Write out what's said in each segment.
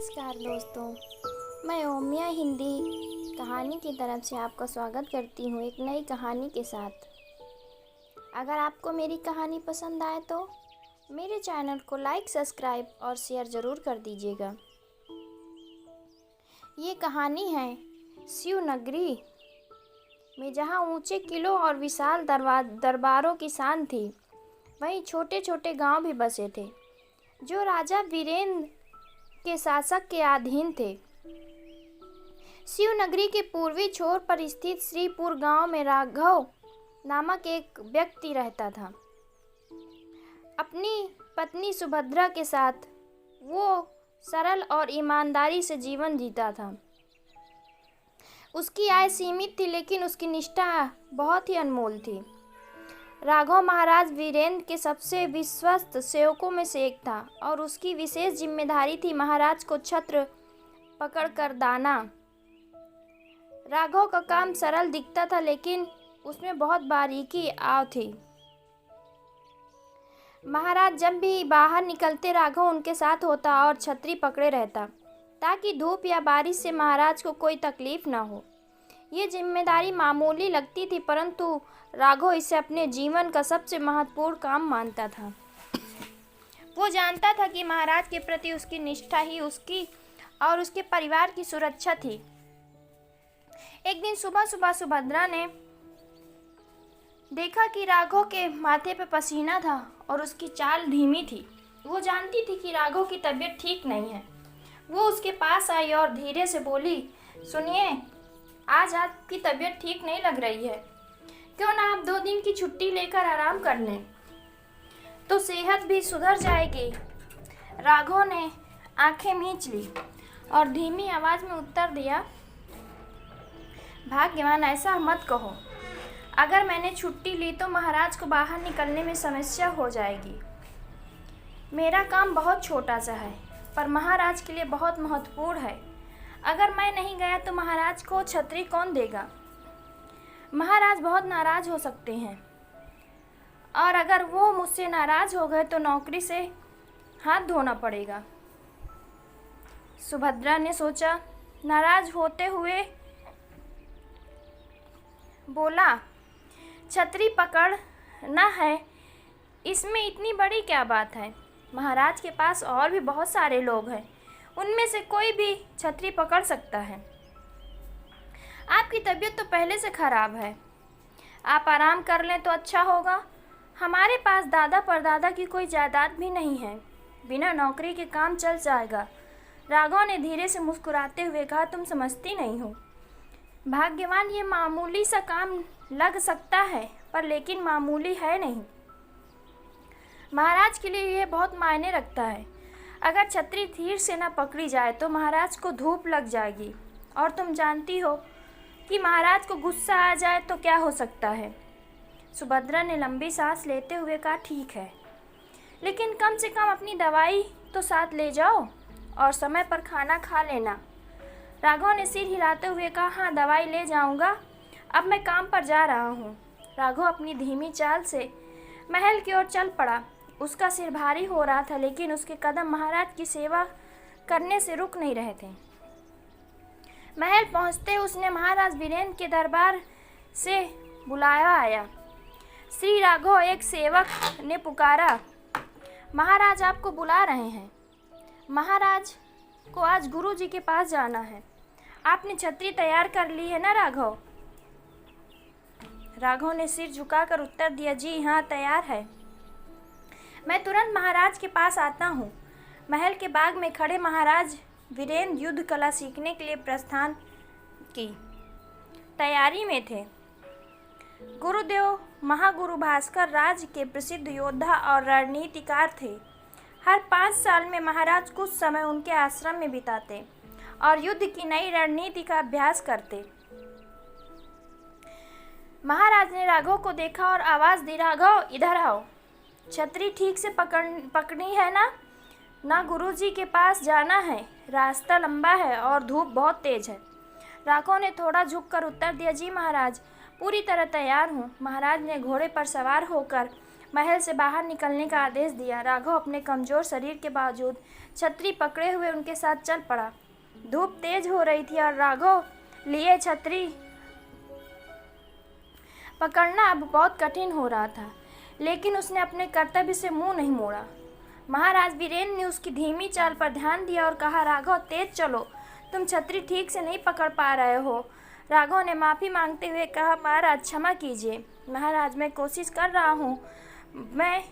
नमस्कार दोस्तों, मैं ओमिया हिंदी कहानी की तरफ से आपका स्वागत करती हूँ एक नई कहानी के साथ। अगर आपको मेरी कहानी पसंद आए तो मेरे चैनल को लाइक, सब्सक्राइब और शेयर ज़रूर कर दीजिएगा। ये कहानी है शिव नगरी में, जहाँ ऊंचे किलों और विशाल दरबारों की शान थी, वहीं छोटे छोटे गांव भी बसे थे जो राजा वीरेंद्र के शासक के अधीन थे। शिव नगरी के पूर्वी छोर पर स्थित श्रीपुर गांव में राघव नामक एक व्यक्ति रहता था। अपनी पत्नी सुभद्रा के साथ वो सरल और ईमानदारी से जीवन जीता था। उसकी आय सीमित थी, लेकिन उसकी निष्ठा बहुत ही अनमोल थी। राघव महाराज वीरेंद्र के सबसे विश्वस्त सेवकों में से एक था और उसकी विशेष जिम्मेदारी थी महाराज को छत्र पकड़कर दाना। राघव का काम सरल दिखता था, लेकिन उसमें बहुत बारीकी आव थी। महाराज जब भी बाहर निकलते, राघव उनके साथ होता और छतरी पकड़े रहता, ताकि धूप या बारिश से महाराज को कोई तकलीफ न हो। ये जिम्मेदारी मामूली लगती थी, परंतु राघव इसे अपने जीवन का सबसे महत्वपूर्ण काम मानता था। वो जानता था कि महाराज के प्रति उसकी निष्ठा ही उसकी और उसके परिवार की सुरक्षा थी। एक दिन सुबह सुबह सुभद्रा ने देखा कि राघव के माथे पे पसीना था और उसकी चाल धीमी थी। वो जानती थी कि राघव की तबीयत ठीक नहीं है। वो उसके पास आई और धीरे से बोली, सुनिए, आज आपकी तबीयत ठीक नहीं लग रही है। क्यों ना आप 2 दिन की छुट्टी लेकर आराम कर लें, तो सेहत भी सुधर जाएगी। राघव ने आंखें मींच ली और धीमी आवाज में उत्तर दिया, भाग्यवान, ऐसा मत कहो। अगर मैंने छुट्टी ली तो महाराज को बाहर निकलने में समस्या हो जाएगी। मेरा काम बहुत छोटा सा है, पर महाराज के लिए बहुत महत्वपूर्ण है। अगर मैं नहीं गया तो महाराज को छतरी कौन देगा? महाराज बहुत नाराज हो सकते हैं, और अगर वो मुझसे नाराज हो गए तो नौकरी से हाथ धोना पड़ेगा। सुभद्रा ने सोचा, नाराज होते हुए बोला, छतरी पकड़ना है, इसमें इतनी बड़ी क्या बात है? महाराज के पास और भी बहुत सारे लोग हैं, उनमें से कोई भी छतरी पकड़ सकता है। आपकी तबीयत तो पहले से खराब है, आप आराम कर लें तो अच्छा होगा। हमारे पास दादा परदादा की कोई जायदाद भी नहीं है, बिना नौकरी के काम चल जाएगा। राघव ने धीरे से मुस्कुराते हुए कहा, तुम समझती नहीं हो भाग्यवान, ये मामूली सा काम लग सकता है, पर लेकिन मामूली है नहीं। महाराज के लिए यह बहुत मायने रखता है। अगर छतरी धीर से न पकड़ी जाए तो महाराज को धूप लग जाएगी, और तुम जानती हो कि महाराज को गुस्सा आ जाए तो क्या हो सकता है। सुभद्रा ने लंबी सांस लेते हुए कहा, ठीक है, लेकिन कम से कम अपनी दवाई तो साथ ले जाओ और समय पर खाना खा लेना। राघव ने सिर हिलाते हुए कहा, हाँ, दवाई ले जाऊंगा, अब मैं काम पर जा रहा हूँ। राघव अपनी धीमी चाल से महल की ओर चल पड़ा। उसका सिर भारी हो रहा था, लेकिन उसके कदम महाराज की सेवा करने से रुक नहीं रहे थे। महल पहुंचते उसने महाराज वीरेंद्र के दरबार से बुलाया आया। श्री राघव, एक सेवक ने पुकारा, महाराज आपको बुला रहे हैं। महाराज को आज गुरु जी के पास जाना है। आपने छतरी तैयार कर ली है ना राघव? राघव ने सिर झुकाकर उत्तर दिया, जी हाँ, तैयार है। मैं तुरंत महाराज के पास आता हूँ। महल के बाग में खड़े महाराज वीरेंद्र युद्ध कला सीखने के लिए प्रस्थान की तैयारी में थे। गुरुदेव महागुरु भास्कर राज्य के प्रसिद्ध योद्धा और रणनीतिकार थे। हर 5 साल में महाराज कुछ समय उनके आश्रम में बिताते और युद्ध की नई रणनीति का अभ्यास करते। महाराज ने राघव को देखा और आवाज दी, राघव, इधर आओ। छतरी ठीक से पकड़नी है ना गुरुजी के पास जाना है। रास्ता लंबा है और धूप बहुत तेज है। राघव ने थोड़ा झुककर उत्तर दिया, जी महाराज, पूरी तरह तैयार हूँ। महाराज ने घोड़े पर सवार होकर महल से बाहर निकलने का आदेश दिया। राघव अपने कमजोर शरीर के बावजूद छतरी पकड़े हुए उनके साथ चल पड़ा। धूप तेज हो रही थी और राघव लिए छतरी पकड़ना अब बहुत कठिन हो रहा था, लेकिन उसने अपने कर्तव्य से मुंह नहीं मोड़ा। महाराज वीरेंद्र ने उसकी धीमी चाल पर ध्यान दिया और कहा, राघव तेज चलो, तुम छतरी ठीक से नहीं पकड़ पा रहे हो। राघव ने माफ़ी मांगते हुए कहा, महाराज क्षमा कीजिए। महाराज मैं कोशिश कर रहा हूँ। मैं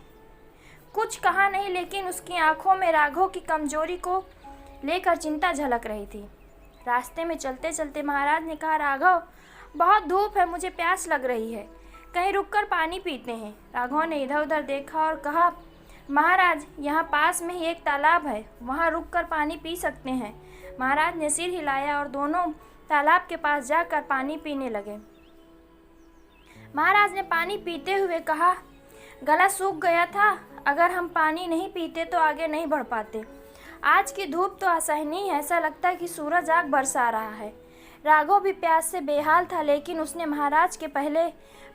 कुछ कहा नहीं, लेकिन उसकी आंखों में राघव की कमजोरी को लेकर चिंता झलक रही थी। रास्ते में चलते चलते महाराज ने कहा, राघव बहुत धूप है, मुझे प्यास लग रही है, कहीं रुककर पानी पीते हैं। राघव ने इधर उधर देखा और कहा, महाराज यहाँ पास में ही एक तालाब है, वहाँ रुककर पानी पी सकते हैं। महाराज ने सिर हिलाया और दोनों तालाब के पास जाकर पानी पीने लगे। महाराज ने पानी पीते हुए कहा, गला सूख गया था, अगर हम पानी नहीं पीते तो आगे नहीं बढ़ पाते। आज की धूप तो असहनीय है, ऐसा लगता है कि सूरज आग बरसा रहा है। राघव भी प्यास से बेहाल था, लेकिन उसने महाराज के पहले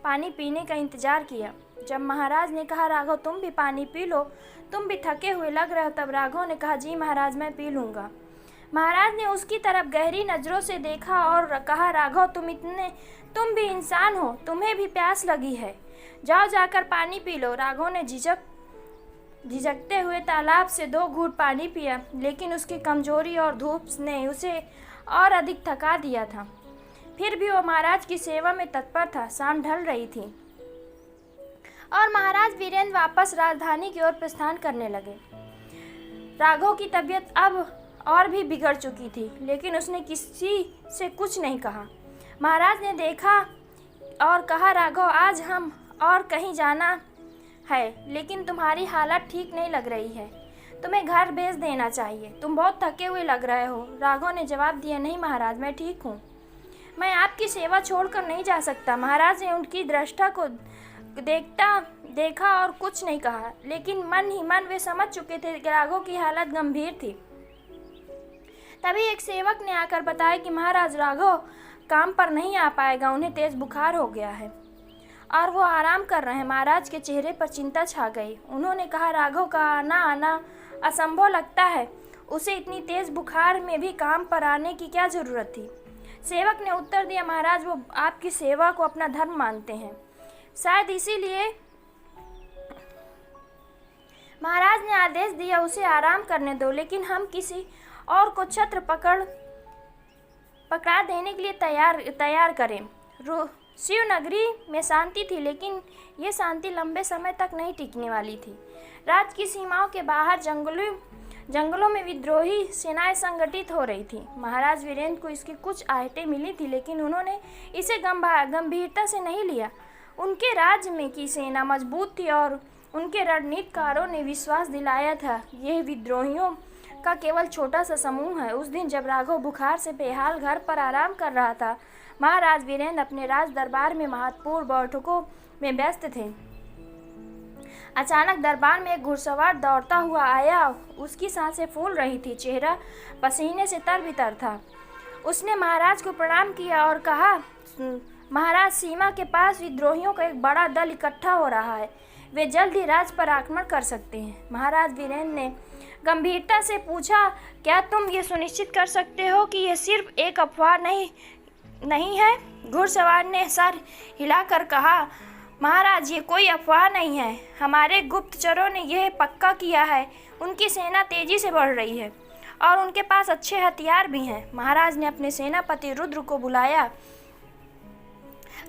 पानी पीने का इंतजार किया। जब महाराज ने कहा, राघव तुम भी पानी पी लो, तुम भी थके हुए लग रहे हो, तब राघव ने कहा, जी महाराज मैं पी लूँगा। महाराज ने उसकी तरफ गहरी नज़रों से देखा और कहा, राघव तुम भी इंसान हो, तुम्हें भी प्यास लगी है, जाओ जाकर पानी पी लो। राघव ने झिझकते हुए तालाब से 2 घूंट पानी पिया, लेकिन उसकी कमजोरी और धूप ने उसे और अधिक थका दिया था। फिर भी वो महाराज की सेवा में तत्पर था। शाम ढल रही थी और महाराज वीरेंद्र वापस राजधानी की ओर प्रस्थान करने लगे। राघव की तबीयत अब और भी बिगड़ चुकी थी, लेकिन उसने किसी से कुछ नहीं कहा। महाराज ने देखा और कहा, राघव आज हम और कहीं जाना है, लेकिन तुम्हारी हालत ठीक नहीं लग रही है, तुम्हें घर भेज देना चाहिए, तुम बहुत थके हुए लग रहे हो। राघव ने जवाब दिया, नहीं महाराज मैं ठीक हूँ, मैं आपकी सेवा छोड़कर नहीं जा सकता। महाराज ने उनकी दृष्टा को देखा और कुछ नहीं कहा, लेकिन मन ही मन वे समझ चुके थे कि राघव की हालत गंभीर थी। तभी एक सेवक ने आकर बताया कि महाराज राघव काम पर नहीं आ पाएगा, उन्हें तेज बुखार हो गया है और वो आराम कर रहे हैं। महाराज के चेहरे पर चिंता छा गई। उन्होंने कहा, राघव का आना असंभव लगता है, उसे इतनी तेज बुखार में भी काम पर आने की क्या जरूरत थी। सेवक ने उत्तर दिया, महाराज वो आपकी सेवा को अपना धर्म मानते हैं, शायद इसीलिए महाराज ने आदेश दिया उसे आराम करने दो, लेकिन हम किसी और को छत्र पकड़ा देने के लिए तैयार करें। शिवनगरी में शांति थी, लेकिन ये शांति लंबे समय तक नहीं टिकने वाली थी। राज्य की सीमाओं के बाहर जंगलों में विद्रोही सेनाएं संगठित हो रही थी। महाराज वीरेंद्र को इसकी कुछ आहटें मिली थी, लेकिन उन्होंने इसे गंभीरता से नहीं लिया। उनके राज्य में की सेना मजबूत थी और उनके रणनीतिकारों ने विश्वास दिलाया था यह विद्रोहियों का केवल छोटा सा समूह है। उस दिन जब राघव बुखार से बेहाल घर पर आराम कर रहा था, महाराज वीरेंद्र अपने राज दरबार में महत्वपूर्ण बैठकों में व्यस्त थे। अचानक दरबार में एक घुड़सवार दौड़ता हुआ आया। उसकी सांसें फूल रही थी, चेहरा पसीने से तर-बितर था। उसने महाराज को प्रणाम किया और कहा, महाराज सीमा के पास विद्रोहियों का एक बड़ा दल इकट्ठा हो रहा है, वे जल्द ही राज पर आक्रमण कर सकते हैं। महाराज वीरेंद्र ने गंभीरता से पूछा, क्या तुम ये सुनिश्चित कर सकते हो कि यह सिर्फ एक अफवाह नहीं है? घुड़सवार ने सर हिलाकर कहा, महाराज ये कोई अफवाह नहीं है, हमारे गुप्तचरों ने यह पक्का किया है। उनकी सेना तेजी से बढ़ रही है और उनके पास अच्छे हथियार भी हैं। महाराज ने अपने सेनापति रुद्र को बुलाया।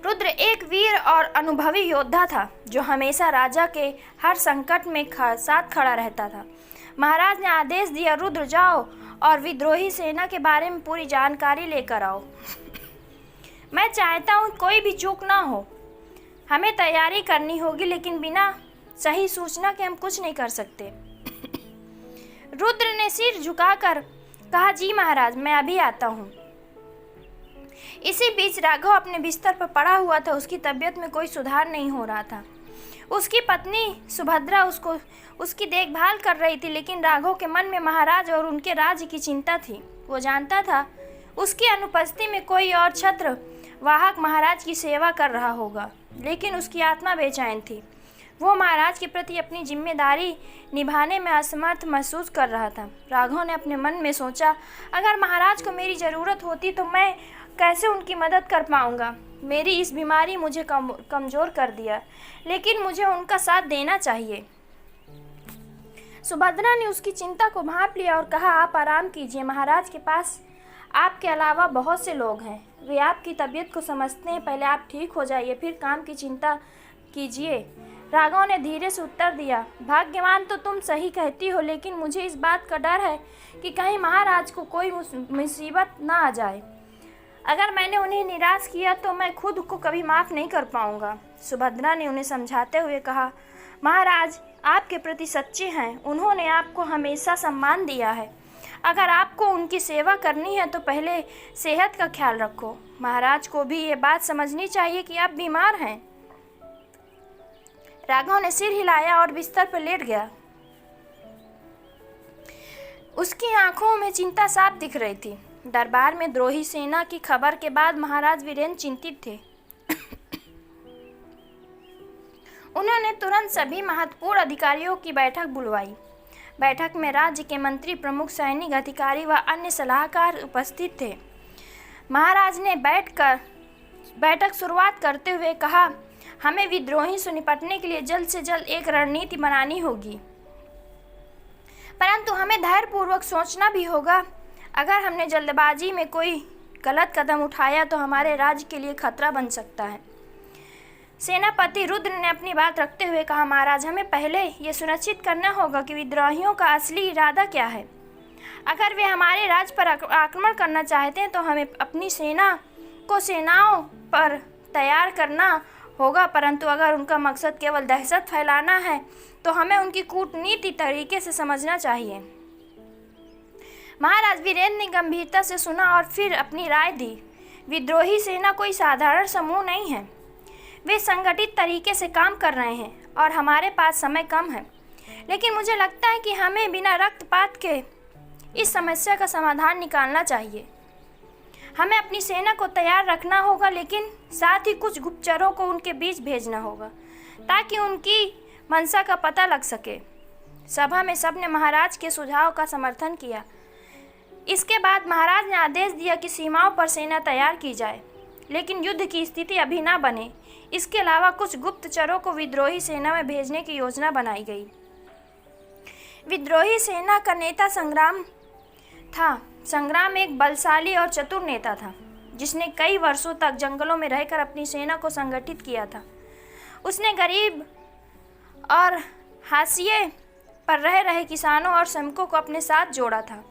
रुद्र एक वीर और अनुभवी योद्धा था, जो हमेशा राजा के हर संकट में साथ खड़ा रहता था। महाराज ने आदेश दिया, रुद्र जाओ और विद्रोही सेना के बारे में पूरी जानकारी लेकर आओ। मैं चाहता हूँ कोई भी चूक ना हो। हमें तैयारी करनी होगी, लेकिन बिना सही सूचना के हम कुछ नहीं कर सकते। रुद्र ने सिर झुकाकर कहा, जी महाराज मैं अभी आता हूँ। इसी बीच राघव अपने बिस्तर पर पड़ा हुआ था। उसकी तबीयत में कोई सुधार नहीं हो रहा था। उसकी पत्नी सुभद्रा उसकी देखभाल कर रही थी, लेकिन राघव के मन में महाराज और उनके राज्य की चिंता थी। वो जानता था उसकी अनुपस्थिति में कोई और छत्र वाहक महाराज की सेवा कर रहा होगा, लेकिन उसकी आत्मा बेचैन थी। वो महाराज के प्रति अपनी जिम्मेदारी निभाने में असमर्थ महसूस कर रहा था। राघव ने अपने मन में सोचा, अगर महाराज को मेरी ज़रूरत होती तो मैं कैसे उनकी मदद कर पाऊंगा। मेरी इस बीमारी मुझे कमज़ोर कर दिया, लेकिन मुझे उनका साथ देना चाहिए। सुभद्रा ने उसकी चिंता को भांप लिया और कहा, आप आराम कीजिए, महाराज के पास आपके अलावा बहुत से लोग हैं, वे आपकी तबीयत को समझते हैं। पहले आप ठीक हो जाइए, फिर काम की चिंता कीजिए। राघव ने धीरे से उत्तर दिया, भाग्यवान तो तुम सही कहती हो, लेकिन मुझे इस बात का डर है कि कहीं महाराज को कोई मुसीबत ना आ जाए। अगर मैंने उन्हें निराश किया तो मैं खुद को कभी माफ़ नहीं कर पाऊंगा। सुभद्रा ने उन्हें समझाते हुए कहा, महाराज आपके प्रति सच्चे हैं, उन्होंने आपको हमेशा सम्मान दिया है। अगर आपको उनकी सेवा करनी है तो पहले सेहत का ख्याल रखो। महाराज को भी ये बात समझनी चाहिए कि आप बीमार हैं। राघव ने सिर हिलाया और बिस्तर पर लेट गया। उसकी आंखों में चिंता साफ दिख रही थी। दरबार में द्रोही सेना की खबर के बाद महाराज वीरेंद्र चिंतित थे। उन्होंने तुरंत सभी महत्वपूर्ण अधिकारियों की बैठक बुलवाई। बैठक में राज्य के मंत्री, प्रमुख सैनिक अधिकारी व अन्य सलाहकार उपस्थित थे। महाराज ने बैठक शुरुआत करते हुए कहा, हमें विद्रोही से निपटने के लिए जल्द से जल्द एक रणनीति बनानी होगी, परंतु हमें धैर्यपूर्वक सोचना भी होगा। अगर हमने जल्दबाजी में कोई गलत कदम उठाया तो हमारे राज्य के लिए खतरा बन सकता है। सेनापति रुद्र ने अपनी बात रखते हुए कहा, महाराज हमें पहले ये सुनिश्चित करना होगा कि विद्रोहियों का असली इरादा क्या है। अगर वे हमारे राज्य पर आक्रमण करना चाहते हैं तो हमें अपनी सेनाओं पर तैयार करना होगा, परंतु अगर उनका मकसद केवल दहशत फैलाना है तो हमें उनकी कूटनीति तरीके से समझना चाहिए। महाराज वीरेंद्र ने गंभीरता से सुना और फिर अपनी राय दी। विद्रोही सेना कोई साधारण समूह नहीं है, वे संगठित तरीके से काम कर रहे हैं और हमारे पास समय कम है। लेकिन मुझे लगता है कि हमें बिना रक्तपात के इस समस्या का समाधान निकालना चाहिए। हमें अपनी सेना को तैयार रखना होगा, लेकिन साथ ही कुछ गुप्तचरों को उनके बीच भेजना होगा ताकि उनकी मंशा का पता लग सके। सभा में सबने महाराज के सुझाव का समर्थन किया। इसके बाद महाराज ने आदेश दिया कि सीमाओं पर सेना तैयार की जाए, लेकिन युद्ध की स्थिति अभी ना बने। इसके अलावा कुछ गुप्तचरों को विद्रोही सेना में भेजने की योजना बनाई गई। विद्रोही सेना का नेता संग्राम था। संग्राम एक बलशाली और चतुर नेता था, जिसने कई वर्षों तक जंगलों में रहकर अपनी सेना को संगठित किया था। उसने गरीब और हाशिए पर रह रहे किसानों और श्रमिकों को अपने साथ जोड़ा था,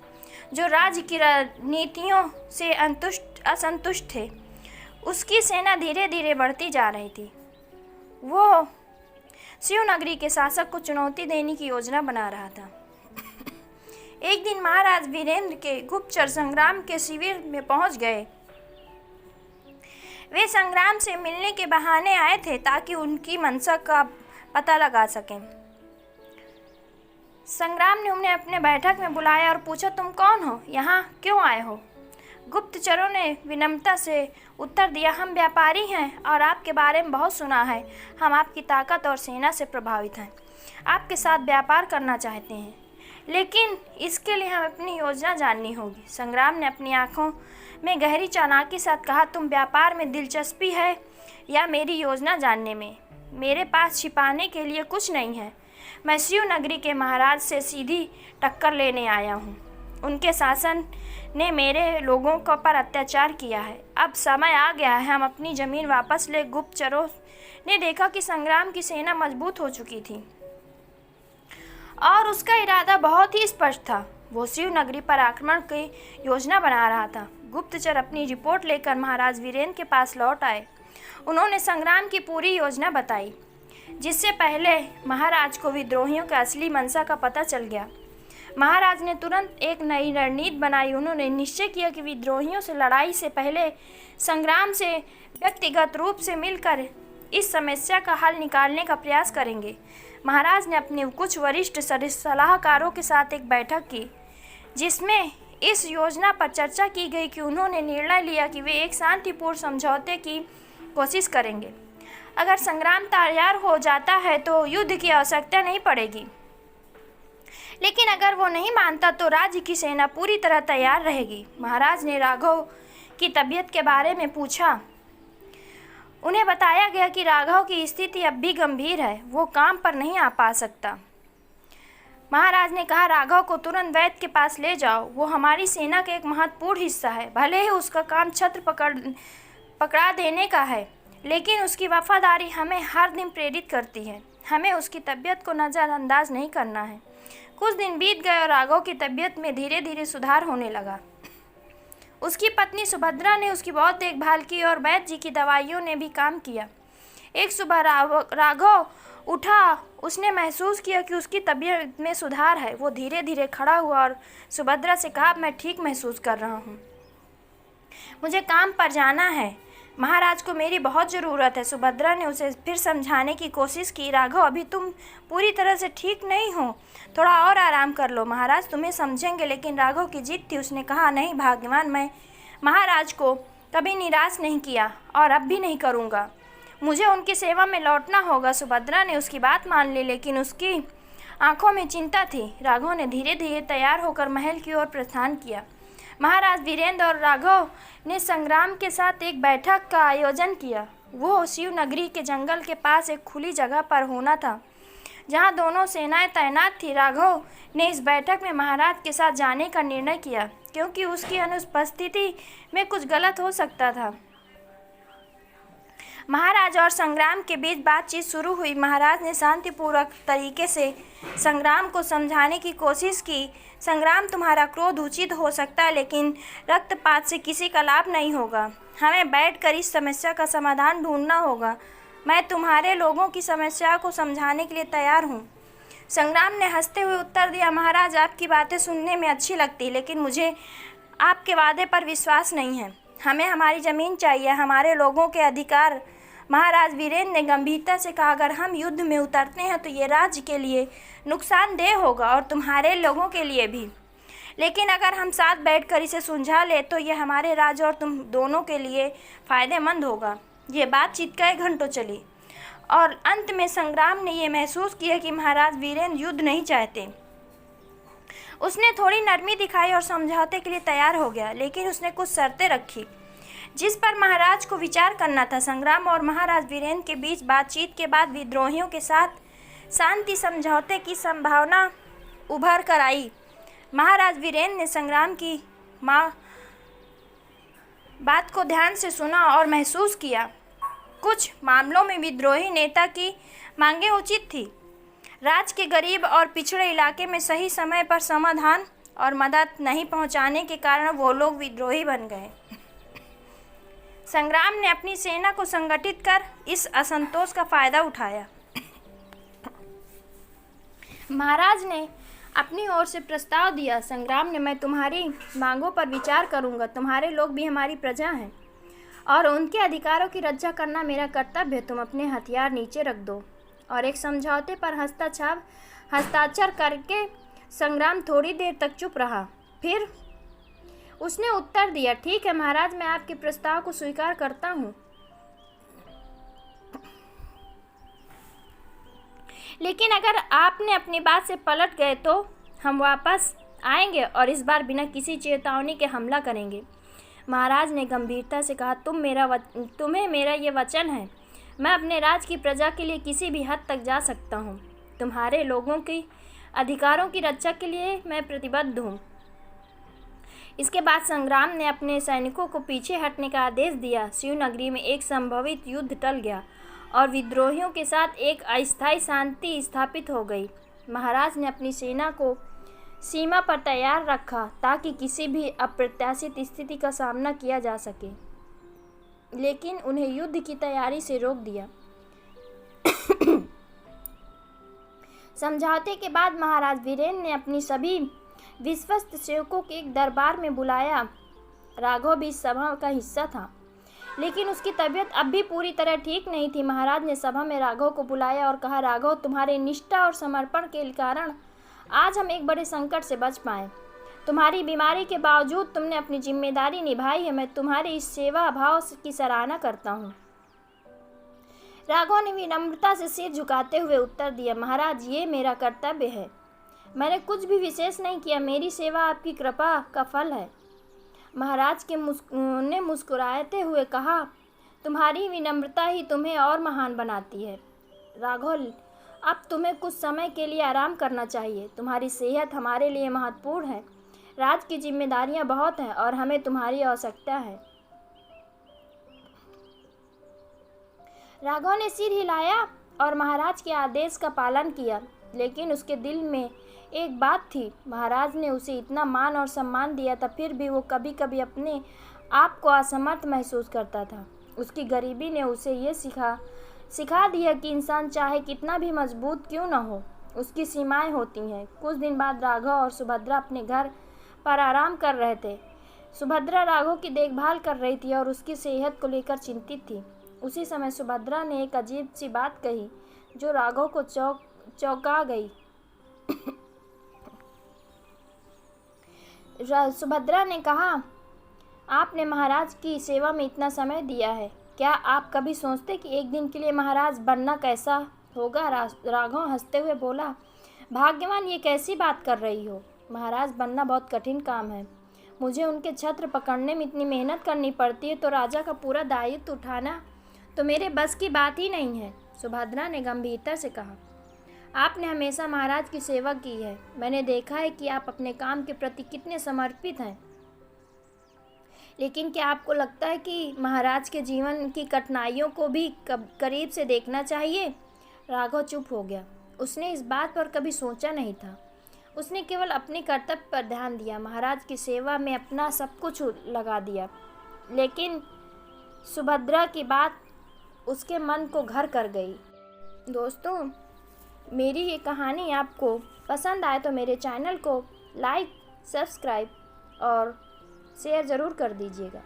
जो राज्य की नीतियों से असंतुष्ट थे। उसकी सेना धीरे धीरे बढ़ती जा रही थी। वो शिवनगरी के शासक को चुनौती देने की योजना बना रहा था। एक दिन महाराज वीरेंद्र के गुप्तचर संग्राम के शिविर में पहुंच गए। वे संग्राम से मिलने के बहाने आए थे ताकि उनकी मंशा का पता लगा सकें। संग्राम ने उन्हें अपने बैठक में बुलाया और पूछा, तुम कौन हो, यहाँ क्यों आए हो? गुप्तचरों ने विनम्रता से उत्तर दिया, हम व्यापारी हैं और आपके बारे में बहुत सुना है। हम आपकी ताकत और सेना से प्रभावित हैं। आपके साथ व्यापार करना चाहते हैं, लेकिन इसके लिए हमें अपनी योजना जाननी होगी। संग्राम ने अपनी आंखों में गहरी चालाकी के साथ कहा, तुम व्यापार में दिलचस्पी है या मेरी योजना जानने में? मेरे पास छिपाने के लिए कुछ नहीं है। मैं शिवनगरी के महाराज से सीधी टक्कर लेने आया हूँ। उनके शासन ने मेरे लोगों को पर अत्याचार किया है। अब समय आ गया है हम अपनी ज़मीन वापस ले। गुप्तचरों ने देखा कि संग्राम की सेना मजबूत हो चुकी थी और उसका इरादा बहुत ही स्पष्ट था। वो शिवनगरी पर आक्रमण की योजना बना रहा था। गुप्तचर अपनी रिपोर्ट लेकर महाराज वीरेंद्र के पास लौट आए। उन्होंने संग्राम की पूरी योजना बताई, जिससे पहले महाराज को विद्रोहियों के असली मंशा का पता चल गया। महाराज ने तुरंत एक नई रणनीति बनाई। उन्होंने निश्चय किया कि विद्रोहियों से लड़ाई से पहले संग्राम से व्यक्तिगत रूप से मिलकर इस समस्या का हल निकालने का प्रयास करेंगे। महाराज ने अपने कुछ वरिष्ठ सलाहकारों के साथ एक बैठक की, जिसमें इस योजना पर चर्चा की गई कि उन्होंने निर्णय लिया कि वे एक शांतिपूर्ण समझौते की कोशिश करेंगे। अगर संग्राम तैयार हो जाता है तो युद्ध की आवश्यकता नहीं पड़ेगी, लेकिन अगर वो नहीं मानता तो राज्य की सेना पूरी तरह तैयार रहेगी। महाराज ने राघव की तबीयत के बारे में पूछा। उन्हें बताया गया कि राघव की स्थिति अब भी गंभीर है, वो काम पर नहीं आ पा सकता। महाराज ने कहा, राघव को तुरंत वैद्य के पास ले जाओ, वो हमारी सेना का एक महत्वपूर्ण हिस्सा है। भले ही उसका काम छत्र पकड़ा देने का है, लेकिन उसकी वफादारी हमें हर दिन प्रेरित करती है। हमें उसकी तबीयत को नज़रअंदाज नहीं करना है। कुछ दिन बीत गए और राघव की तबीयत में धीरे धीरे सुधार होने लगा। उसकी पत्नी सुभद्रा ने उसकी बहुत देखभाल की और वैद्य जी की दवाइयों ने भी काम किया। एक सुबह राघव उठा। उसने महसूस किया कि उसकी तबीयत में सुधार है। वो धीरे धीरे खड़ा हुआ और सुभद्रा से कहा, मैं ठीक महसूस कर रहा हूँ, मुझे काम पर जाना है, महाराज को मेरी बहुत ज़रूरत है। सुभद्रा ने उसे फिर समझाने की कोशिश की, राघव अभी तुम पूरी तरह से ठीक नहीं हो, थोड़ा और आराम कर लो, महाराज तुम्हें समझेंगे। लेकिन राघव की जिद थी। उसने कहा, नहीं भाग्यवान, मैं महाराज को कभी निराश नहीं किया और अब भी नहीं करूँगा, मुझे उनकी सेवा में लौटना होगा। सुभद्रा ने उसकी बात मान ली, लेकिन उसकी आंखों में चिंता थी। राघव ने धीरे धीरे तैयार होकर महल की ओर प्रस्थान किया। महाराज वीरेंद्र और राघव ने संग्राम के साथ एक बैठक का आयोजन किया। वो शिव नगरी के जंगल के पास एक खुली जगह पर होना था, जहां दोनों सेनाएं तैनात थी। राघव ने इस बैठक में महाराज के साथ जाने का निर्णय किया, क्योंकि उसकी अनुपस्थिति में कुछ गलत हो सकता था। महाराज और संग्राम के बीच बातचीत शुरू हुई। महाराज ने शांतिपूर्वक तरीके से संग्राम को समझाने की कोशिश की। संग्राम, तुम्हारा क्रोध उचित हो सकता है, लेकिन रक्तपात से किसी का लाभ नहीं होगा। हमें बैठकर इस समस्या का समाधान ढूंढना होगा। मैं तुम्हारे लोगों की समस्या को समझाने के लिए तैयार हूँ। संग्राम ने हंसते हुए उत्तर दिया, महाराज आपकी बातें सुनने में अच्छी लगती, लेकिन मुझे आपके वादे पर विश्वास नहीं है। हमें हमारी ज़मीन चाहिए, हमारे लोगों के अधिकार। महाराज वीरेंद्र ने गंभीरता से कहा, अगर हम युद्ध में उतरते हैं तो ये राज्य के लिए नुकसानदेह होगा और तुम्हारे लोगों के लिए भी, लेकिन अगर हम साथ बैठकर इसे सुलझा ले तो ये हमारे राज्य और तुम दोनों के लिए फ़ायदेमंद होगा। ये बातचीत कई घंटों चली और अंत में संग्राम ने यह महसूस किया कि महाराज वीरेंद्र युद्ध नहीं चाहते। उसने थोड़ी नरमी दिखाई और समझौते के लिए तैयार हो गया, लेकिन उसने कुछ शर्तें रखी जिस पर महाराज को विचार करना था। संग्राम और महाराज वीरेंद्र के बीच बातचीत के बाद विद्रोहियों के साथ शांति समझौते की संभावना उभर कर आई। महाराज वीरेंद्र ने संग्राम की बात को ध्यान से सुना और महसूस किया, कुछ मामलों में विद्रोही नेता की मांगें उचित थी। राज्य के गरीब और पिछड़े इलाके में सही समय पर समाधान और मदद नहीं पहुंचाने के कारण वो लोग विद्रोही बन गए। संग्राम ने अपनी सेना को संगठित कर इस असंतोष का फायदा उठाया। महाराज ने अपनी ओर से प्रस्ताव दिया, संग्राम ने, मैं तुम्हारी मांगों पर विचार करूंगा। तुम्हारे लोग भी हमारी प्रजा हैं और उनके अधिकारों की रक्षा करना मेरा कर्तव्य है। तुम अपने हथियार नीचे रख दो। और एक समझौते पर हस्ताक्षर करके संग्राम थोड़ी देर तक चुप रहा। फिर उसने उत्तर दिया, ठीक है महाराज, मैं आपके प्रस्ताव को स्वीकार करता हूँ, लेकिन अगर आपने अपनी बात से पलट गए तो हम वापस आएंगे और इस बार बिना किसी चेतावनी के हमला करेंगे। महाराज ने गंभीरता से कहा, तुम्हें मेरा ये वचन है, मैं अपने राज की प्रजा के लिए किसी भी हद तक जा सकता हूँ। तुम्हारे लोगों के अधिकारों की रक्षा के लिए मैं प्रतिबद्ध हूँ। इसके बाद संग्राम ने अपने सैनिकों को पीछे हटने का आदेश दिया। शिवनगरी में एक संभवित युद्ध टल गया और विद्रोहियों के साथ एक अस्थायी शांति स्थापित हो गई। महाराज ने अपनी सेना को सीमा पर तैयार रखा ताकि किसी भी अप्रत्याशित स्थिति का सामना किया जा सके, लेकिन उन्हें युद्ध की तैयारी से रोक दिया। समझौते के बाद महाराज वीरेंद्र ने अपनी सभी विश्वस्त सेवकों के एक दरबार में बुलाया। राघव भी इस सभा का हिस्सा था, लेकिन उसकी तबीयत अब भी पूरी तरह ठीक नहीं थी। महाराज ने सभा में राघव को बुलाया और कहा, राघव, तुम्हारे निष्ठा और समर्पण के कारण आज हम एक बड़े संकट से बच पाए। तुम्हारी बीमारी के बावजूद तुमने अपनी जिम्मेदारी निभाई है। मैं तुम्हारी इस सेवा भाव की सराहना करता हूँ। राघव ने विनम्रता से सिर झुकाते हुए उत्तर दिया, महाराज ये मेरा कर्तव्य है। मैंने कुछ भी विशेष नहीं किया, मेरी सेवा आपकी कृपा का फल है। महाराज ने मुस्कुराते हुए कहा, तुम्हारी विनम्रता ही तुम्हें और महान बनाती है। राघव, अब तुम्हें कुछ समय के लिए आराम करना चाहिए। तुम्हारी सेहत हमारे लिए महत्वपूर्ण है। राज की जिम्मेदारियां बहुत हैं और हमें तुम्हारी आवश्यकता है। राघव ने सिर हिलाया और महाराज के आदेश का पालन किया, लेकिन उसके दिल में एक बात थी। महाराज ने उसे इतना मान और सम्मान दिया था, फिर भी वो कभी कभी अपने आप को असमर्थ महसूस करता था। उसकी गरीबी ने उसे ये सिखा दिया कि इंसान चाहे कितना भी मजबूत क्यों न हो, उसकी सीमाएं होती हैं। कुछ दिन बाद राघव और सुभद्रा अपने घर पर आराम कर रहे थे। सुभद्रा राघव की देखभाल कर रही थी और उसकी सेहत को लेकर चिंतित थी। उसी समय सुभद्रा ने एक अजीब सी बात कही जो राघव को चौंका गई। सुभद्रा ने कहा, आपने महाराज की सेवा में इतना समय दिया है, क्या आप कभी सोचते कि एक दिन के लिए महाराज बनना कैसा होगा? राघव हंसते हुए बोला, भाग्यवान, ये कैसी बात कर रही हो? महाराज बनना बहुत कठिन काम है। मुझे उनके छत्र पकड़ने में इतनी मेहनत करनी पड़ती है, तो राजा का पूरा दायित्व उठाना तो मेरे बस की बात ही नहीं है। सुभद्रा ने गंभीरता से कहा, आपने हमेशा महाराज की सेवा की है। मैंने देखा है कि आप अपने काम के प्रति कितने समर्पित हैं। लेकिन क्या आपको लगता है कि महाराज के जीवन की कठिनाइयों को भी करीब से देखना चाहिए? राघव चुप हो गया। उसने इस बात पर कभी सोचा नहीं था। उसने केवल अपने कर्तव्य पर ध्यान दिया, महाराज की सेवा में अपना सब कुछ लगा दिया। लेकिन सुभद्रा की बात उसके मन को घर कर गई। दोस्तों, मेरी ये कहानी आपको पसंद आए तो मेरे चैनल को लाइक, सब्सक्राइब और शेयर ज़रूर कर दीजिएगा।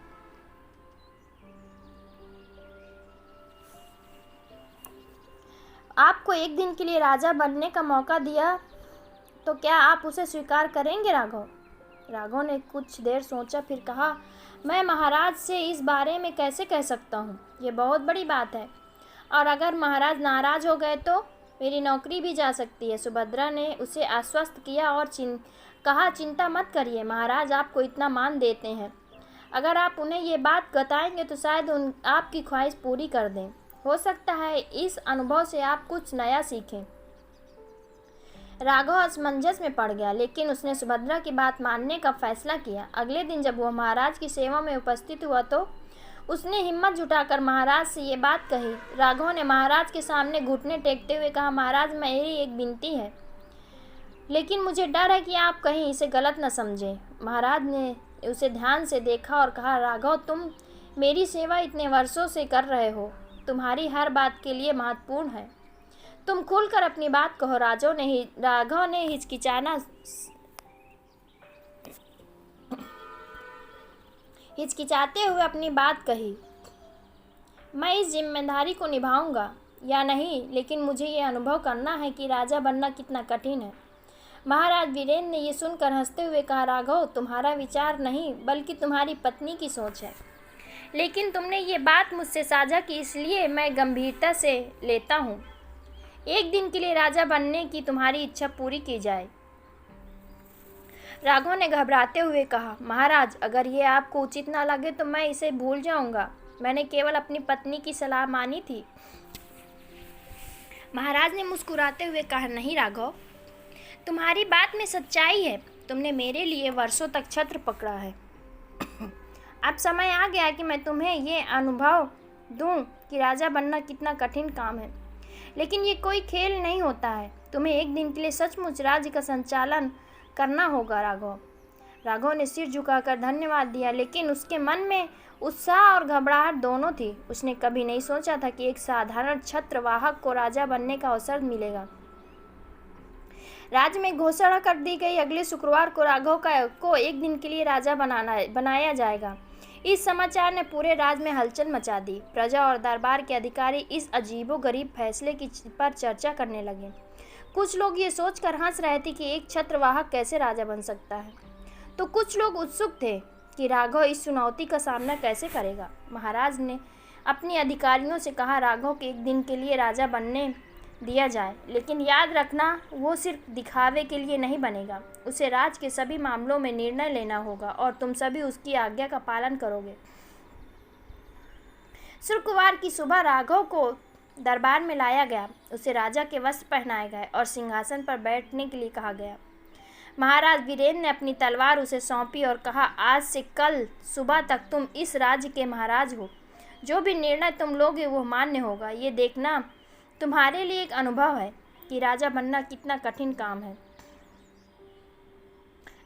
आपको एक दिन के लिए राजा बनने का मौका दिया तो क्या आप उसे स्वीकार करेंगे? राघव ने कुछ देर सोचा, फिर कहा, मैं महाराज से इस बारे में कैसे कह सकता हूँ? ये बहुत बड़ी बात है, और अगर महाराज नाराज हो गए तो मेरी नौकरी भी जा सकती है। सुभद्रा ने उसे आश्वस्त किया और कहा, चिंता मत करिए, महाराज आपको इतना मान देते हैं। अगर आप उन्हें ये बात बताएंगे तो शायद आपकी ख्वाहिश पूरी कर दें। हो सकता है इस अनुभव से आप कुछ नया सीखें। राघव असमंजस में पड़ गया, लेकिन उसने सुभद्रा की बात मानने का फैसला किया। अगले दिन जब वह महाराज की सेवा में उपस्थित हुआ तो उसने हिम्मत जुटाकर महाराज से ये बात कही। राघव ने महाराज के सामने घुटने टेकते हुए कहा, महाराज, मेरी एक विनती है, लेकिन मुझे डर है कि आप कहीं इसे गलत न समझें। महाराज ने उसे ध्यान से देखा और कहा, राघव, तुम मेरी सेवा इतने वर्षों से कर रहे हो, तुम्हारी हर बात के लिए महत्वपूर्ण है। तुम खुलकर अपनी बात कहो। राघव ने हिचकिचाते हुए अपनी बात कही, मैं इस जिम्मेदारी को निभाऊंगा या नहीं, लेकिन मुझे ये अनुभव करना है कि राजा बनना कितना कठिन है। महाराज वीरेंद्र ने ये सुनकर हंसते हुए कहा, राघव, तुम्हारा विचार नहीं बल्कि तुम्हारी पत्नी की सोच है, लेकिन तुमने ये बात मुझसे साझा की, इसलिए मैं गंभीरता से लेता हूँ। एक दिन के लिए राजा बनने की तुम्हारी इच्छा पूरी की जाए। राघव ने घबराते हुए कहा, महाराज, अगर ये आपको उचित ना लगे तो मैं इसे भूल जाऊंगा। मैंने केवल अपनी पत्नी की सलाह मानी थी। महाराज ने मुस्कुराते हुए कहा, नहीं राघव, तुम्हारी बात में सच्चाई है। तुमने मेरे लिए वर्षों तक छत्र पकड़ा है। अब समय आ गया कि मैं तुम्हें ये अनुभव दूं कि राजा बनना कितना कठिन काम है। लेकिन ये कोई खेल नहीं होता है। तुम्हें एक दिन के लिए सचमुच राज्य का संचालन करना होगा। राघव ने सिर झुकाकर धन्यवाद दिया, लेकिन उसके मन में उत्साह और घबराहट दोनों थी। उसने कभी नहीं सोचा था कि एक साधारण छत्रवाहक को राजा बनने का अवसर मिलेगा। राज्य में घोषणा कर दी गई, अगले शुक्रवार को राघव को एक दिन के लिए राजा बनाया जाएगा। इस समाचार ने पूरे राज्य में हलचल मचा दी। प्रजा और दरबार के अधिकारी इस अजीबोगरीब फैसले पर चर्चा करने लगे। कुछ लोग ये सोचकर हंस रहे थे कि एक छत्रवाहक कैसे राजा बन सकता है, तो कुछ लोग उत्सुक थे कि राघव इस चुनौती का सामना कैसे करेगा। अपने अधिकारियों से कहा राघव को एक दिन के लिए राजा बनने दिया जाए, लेकिन याद रखना वो सिर्फ दिखावे के लिए नहीं बनेगा। उसे राज के सभी मामलों में निर्णय लेना होगा और तुम सभी उसकी आज्ञा का पालन करोगे। शुक्रवार की सुबह राघव को दरबार में लाया गया। उसे राजा के वस्त्र पहनाए गए और सिंहासन पर बैठने के लिए कहा गया। महाराज वीरेंद्र ने अपनी तलवार उसे सौंपी और कहा, आज से कल सुबह तक तुम इस राज्य के महाराज हो। जो भी निर्णय तुम लोगे वो मान्य होगा। ये देखना तुम्हारे लिए एक अनुभव है कि राजा बनना कितना कठिन काम है।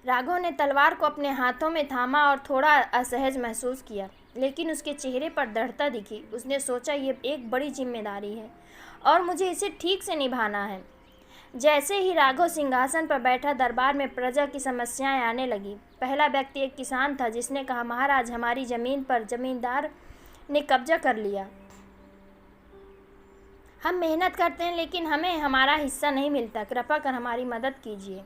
राघव ने तलवार को अपने हाथों में थामा और थोड़ा असहज महसूस किया, लेकिन उसके चेहरे पर दृढ़ता दिखी। उसने सोचा, ये एक बड़ी जिम्मेदारी है और मुझे इसे ठीक से निभाना है। जैसे ही राघव सिंहासन पर बैठा, दरबार में प्रजा की समस्याएं आने लगी। पहला व्यक्ति एक किसान था जिसने कहा, महाराज, हमारी जमीन पर जमींदार ने कब्जा कर लिया। हम मेहनत करते हैं लेकिन हमें हमारा हिस्सा नहीं मिलता। कृपा कर हमारी मदद कीजिए।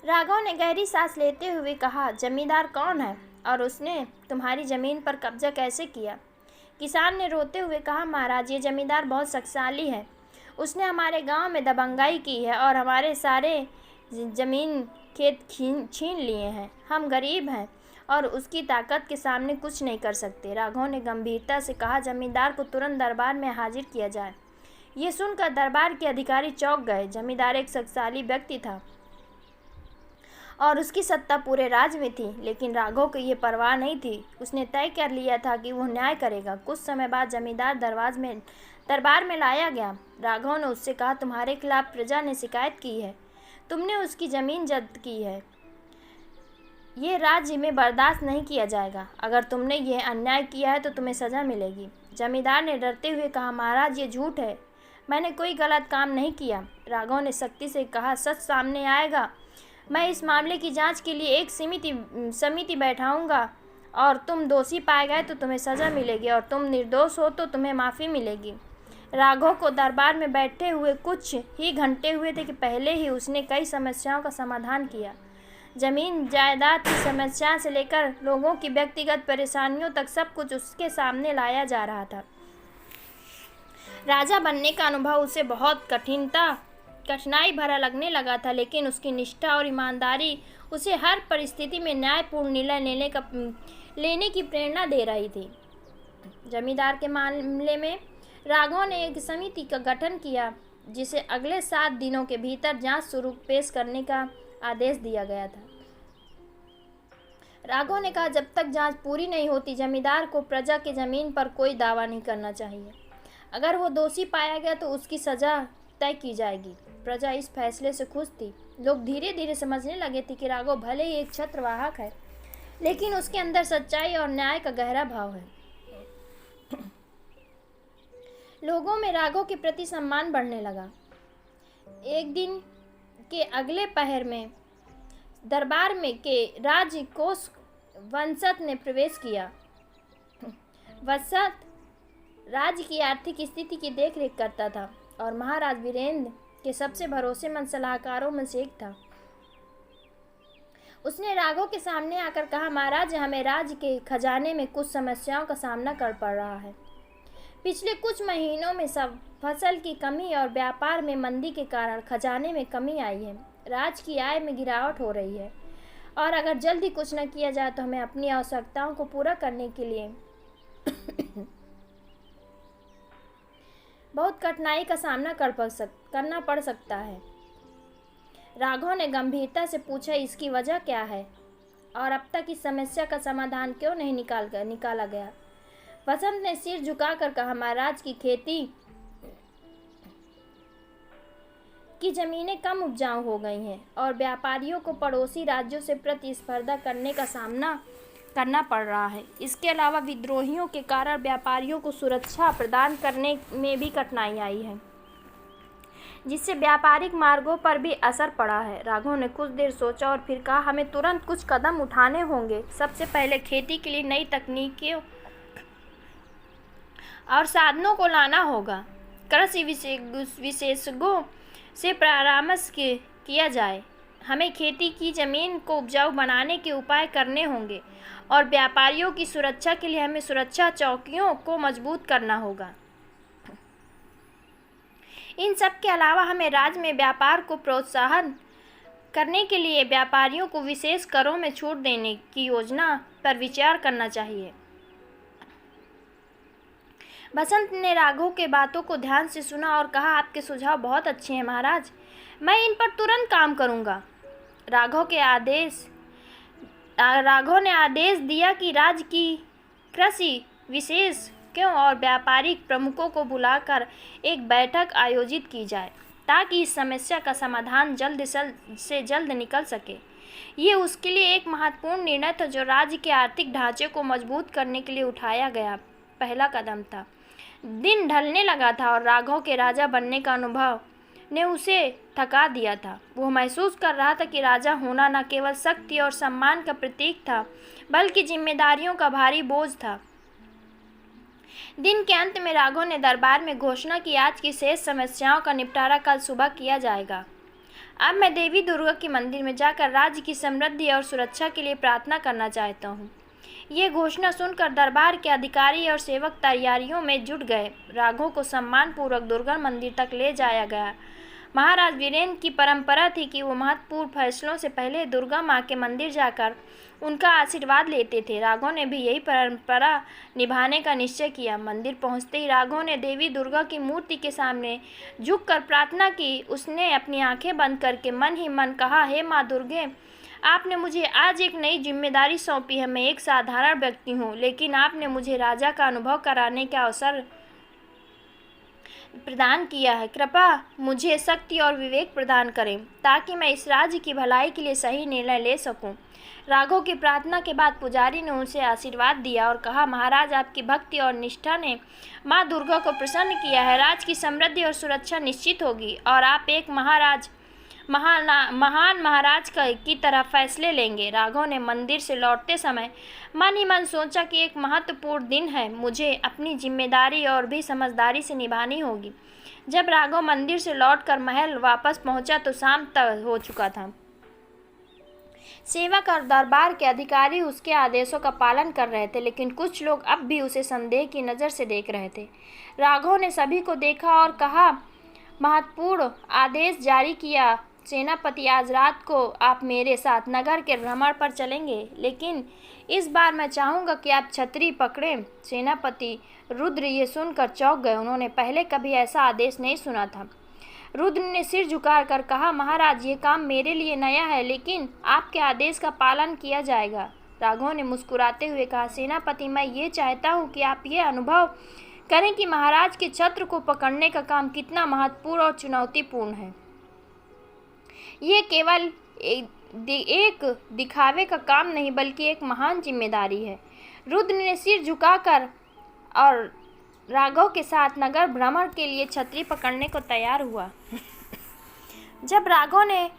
राघव ने गहरी सांस लेते हुए कहा, जमींदार कौन है और उसने तुम्हारी ज़मीन पर कब्जा कैसे किया? किसान ने रोते हुए कहा, महाराज, ये जमींदार बहुत शक्तिशाली है। उसने हमारे गांव में दबंगाई की है और हमारे सारे ज़मीन खेत छीन लिए हैं। हम गरीब हैं और उसकी ताकत के सामने कुछ नहीं कर सकते। राघव ने गंभीरता से कहा, जमींदार को तुरंत दरबार में हाजिर किया जाए। ये सुनकर दरबार के अधिकारी चौंक गए। जमींदार एक शक्तिशाली व्यक्ति था और उसकी सत्ता पूरे राज्य में थी, लेकिन राघव को ये परवाह नहीं थी। उसने तय कर लिया था कि वह न्याय करेगा। कुछ समय बाद जमींदार दरबार में लाया गया। राघव ने उससे कहा, तुम्हारे खिलाफ प्रजा ने शिकायत की है। तुमने उसकी ज़मीन जब्त की है। ये राज्य में बर्दाश्त नहीं किया जाएगा। अगर तुमने यह अन्याय किया है तो तुम्हें सज़ा मिलेगी। जमींदार ने डरते हुए कहा, महाराज, ये झूठ है। मैंने कोई गलत काम नहीं किया। राघव ने सख्ती से कहा, सच सामने आएगा। मैं इस मामले की जांच के लिए एक समिति बैठाऊंगा और तुम दोषी पाए गए तो तुम्हें सज़ा मिलेगी और तुम निर्दोष हो तो तुम्हें माफ़ी मिलेगी। राघव को दरबार में बैठे हुए कुछ ही घंटे हुए थे कि पहले ही उसने कई समस्याओं का समाधान किया। जमीन जायदाद की समस्या से लेकर लोगों की व्यक्तिगत परेशानियों तक सब कुछ उसके सामने लाया जा रहा था। राजा बनने का अनुभव उसे बहुत कठिनाई भरा लगने लगा था, लेकिन उसकी निष्ठा और ईमानदारी उसे हर परिस्थिति में न्यायपूर्ण निर्णय लेने की प्रेरणा दे रही थी। जमींदार के मामले में राघव ने एक समिति का गठन किया, जिसे अगले 7 दिनों के भीतर जांच स्वरूप पेश करने का आदेश दिया गया था। राघव ने कहा, जब तक जांच पूरी नहीं होती, जमींदार को प्रजा की जमीन पर कोई दावा नहीं करना चाहिए। अगर वो दोषी पाया गया तो उसकी सजा तय की जाएगी। प्रजा इस फैसले से खुश थी। लोग धीरे धीरे समझने लगे थे कि राघव भले ही एक छत्रवाहक है, लेकिन उसके अंदर सच्चाई और न्याय का गहरा भाव है। लोगों में राघव के प्रति सम्मान बढ़ने लगा। एक दिन के अगले पहर में दरबार में के राजकोष वंशज ने प्रवेश किया। वंशज राज्य की आर्थिक स्थिति की देखरेख करता था और महाराज वीरेंद्र के सबसे भरोसेमंद सलाहकारों में से एक था। उसने राघव के सामने आकर कहा, महाराज, हमें राज्य के खजाने में कुछ समस्याओं का सामना कर पड़ रहा है। पिछले कुछ महीनों में सब फसल की कमी और व्यापार में मंदी के कारण खजाने में कमी आई है। राज्य की आय में गिरावट हो रही है और अगर जल्दी कुछ न किया जाए तो हमें अपनी आवश्यकताओं को पूरा करने के लिए बहुत कठिनाई का सामना करना पड़ सकता है। राघव ने गंभीरता से पूछा, इसकी वजह क्या है और अब तक इस समस्या का समाधान क्यों नहीं निकाला गया? वसंत ने सिर झुकाकर कहा, महाराज, की खेती की जमीनें कम उपजाऊ हो गई हैं और व्यापारियों को पड़ोसी राज्यों से प्रतिस्पर्धा करने का सामना करना पड़ रहा है। इसके अलावा विद्रोहियों के कारण व्यापारियों को सुरक्षा प्रदान करने में भी कठिनाई आई है, जिससे व्यापारिक मार्गों पर भी असर पड़ा है। राघव ने कुछ देर सोचा और फिर कहा, हमें तुरंत कुछ कदम उठाने होंगे। सबसे पहले खेती के लिए नई तकनीकों और साधनों को लाना होगा। कृषि विशेषज्ञों से परामर्श किया जाए। हमें खेती की जमीन को उपजाऊ बनाने के उपाय करने होंगे और व्यापारियों की सुरक्षा के लिए हमें सुरक्षा चौकियों को मजबूत करना होगा। इन सब के अलावा हमें राज्य में व्यापार को प्रोत्साहन करने के लिए व्यापारियों को विशेष करों में छूट देने की योजना पर विचार करना चाहिए। बसंत ने राघव के बातों को ध्यान से सुना और कहा, आपके सुझाव बहुत अच्छे हैं महाराज, मैं इन पर तुरंत काम करूंगा। राघव ने आदेश दिया कि राज्य की कृषि विशेषज्ञों और व्यापारिक प्रमुखों को बुलाकर एक बैठक आयोजित की जाए ताकि इस समस्या का समाधान जल्द से जल्द निकल सके। ये उसके लिए एक महत्वपूर्ण निर्णय था जो राज्य के आर्थिक ढांचे को मजबूत करने के लिए उठाया गया पहला कदम था। दिन ढलने लगा था और राघव के राजा बनने का अनुभव ने उसे थका दिया था। वो महसूस कर रहा था कि राजा होना न केवल शक्ति और सम्मान का प्रतीक था बल्कि जिम्मेदारियों का भारी बोझ था। दिन के अंत में राघव ने दरबार में घोषणा की, आज की शेष समस्याओं का निपटारा कल सुबह किया जाएगा। अब मैं देवी दुर्गा के मंदिर में जाकर राज्य की समृद्धि और सुरक्षा के लिए प्रार्थना करना चाहता हूँ। ये घोषणा सुनकर दरबार के अधिकारी और सेवक तैयारियों में जुट गए। राघव को सम्मानपूर्वक दुर्गा मंदिर तक ले जाया गया। महाराज वीरेंद्र की परंपरा थी कि वो महत्वपूर्ण फैसलों से पहले दुर्गा माँ के मंदिर जाकर उनका आशीर्वाद लेते थे। राघव ने भी यही परंपरा निभाने का निश्चय किया। मंदिर पहुंचते ही राघव ने देवी दुर्गा की मूर्ति के सामने झुककर प्रार्थना की। उसने अपनी आंखें बंद करके मन ही मन कहा, हे माँ दुर्गे, आपने मुझे आज एक नई जिम्मेदारी सौंपी है। मैं एक साधारण व्यक्ति हूँ, लेकिन आपने मुझे राजा का अनुभव कराने का अवसर प्रदान किया है। कृपा मुझे शक्ति और विवेक प्रदान करें ताकि मैं इस राज्य की भलाई के लिए सही निर्णय ले सकूं। राघव की प्रार्थना के बाद पुजारी ने उसे आशीर्वाद दिया और कहा, महाराज, आपकी भक्ति और निष्ठा ने माँ दुर्गा को प्रसन्न किया है। राज्य की समृद्धि और सुरक्षा निश्चित होगी और आप एक महान महाराज की तरह फैसले लेंगे। राघव ने मंदिर से लौटते समय मन ही मन सोचा कि एक महत्वपूर्ण दिन है, मुझे अपनी जिम्मेदारी और भी समझदारी से निभानी होगी। जब राघव मंदिर से लौटकर महल वापस पहुंचा तो शाम तक हो चुका था। सेवक और दरबार के अधिकारी उसके आदेशों का पालन कर रहे थे, लेकिन कुछ लोग अब भी उसे संदेह की नज़र से देख रहे थे। राघव ने सभी को देखा और कहा, महत्वपूर्ण आदेश जारी किया। सेनापति, आज रात को आप मेरे साथ नगर के भ्रमण पर चलेंगे, लेकिन इस बार मैं चाहूँगा कि आप छतरी पकड़ें। सेनापति रुद्र ये सुनकर चौंक गए। उन्होंने पहले कभी ऐसा आदेश नहीं सुना था। रुद्र ने सिर झुकाकर कहा, महाराज, ये काम मेरे लिए नया है, लेकिन आपके आदेश का पालन किया जाएगा। राघव ने मुस्कुराते हुए कहा, सेनापति, मैं ये चाहता हूँ कि आप ये अनुभव करें कि महाराज के छत्र को पकड़ने का काम कितना महत्वपूर्ण और चुनौतीपूर्ण है। ये केवल एक दिखावे का काम नहीं बल्कि एक महान जिम्मेदारी है। रुद्र ने सिर झुकाकर और राघव के साथ नगर भ्रमण के लिए छतरी पकड़ने को तैयार हुआ। जब राघव ने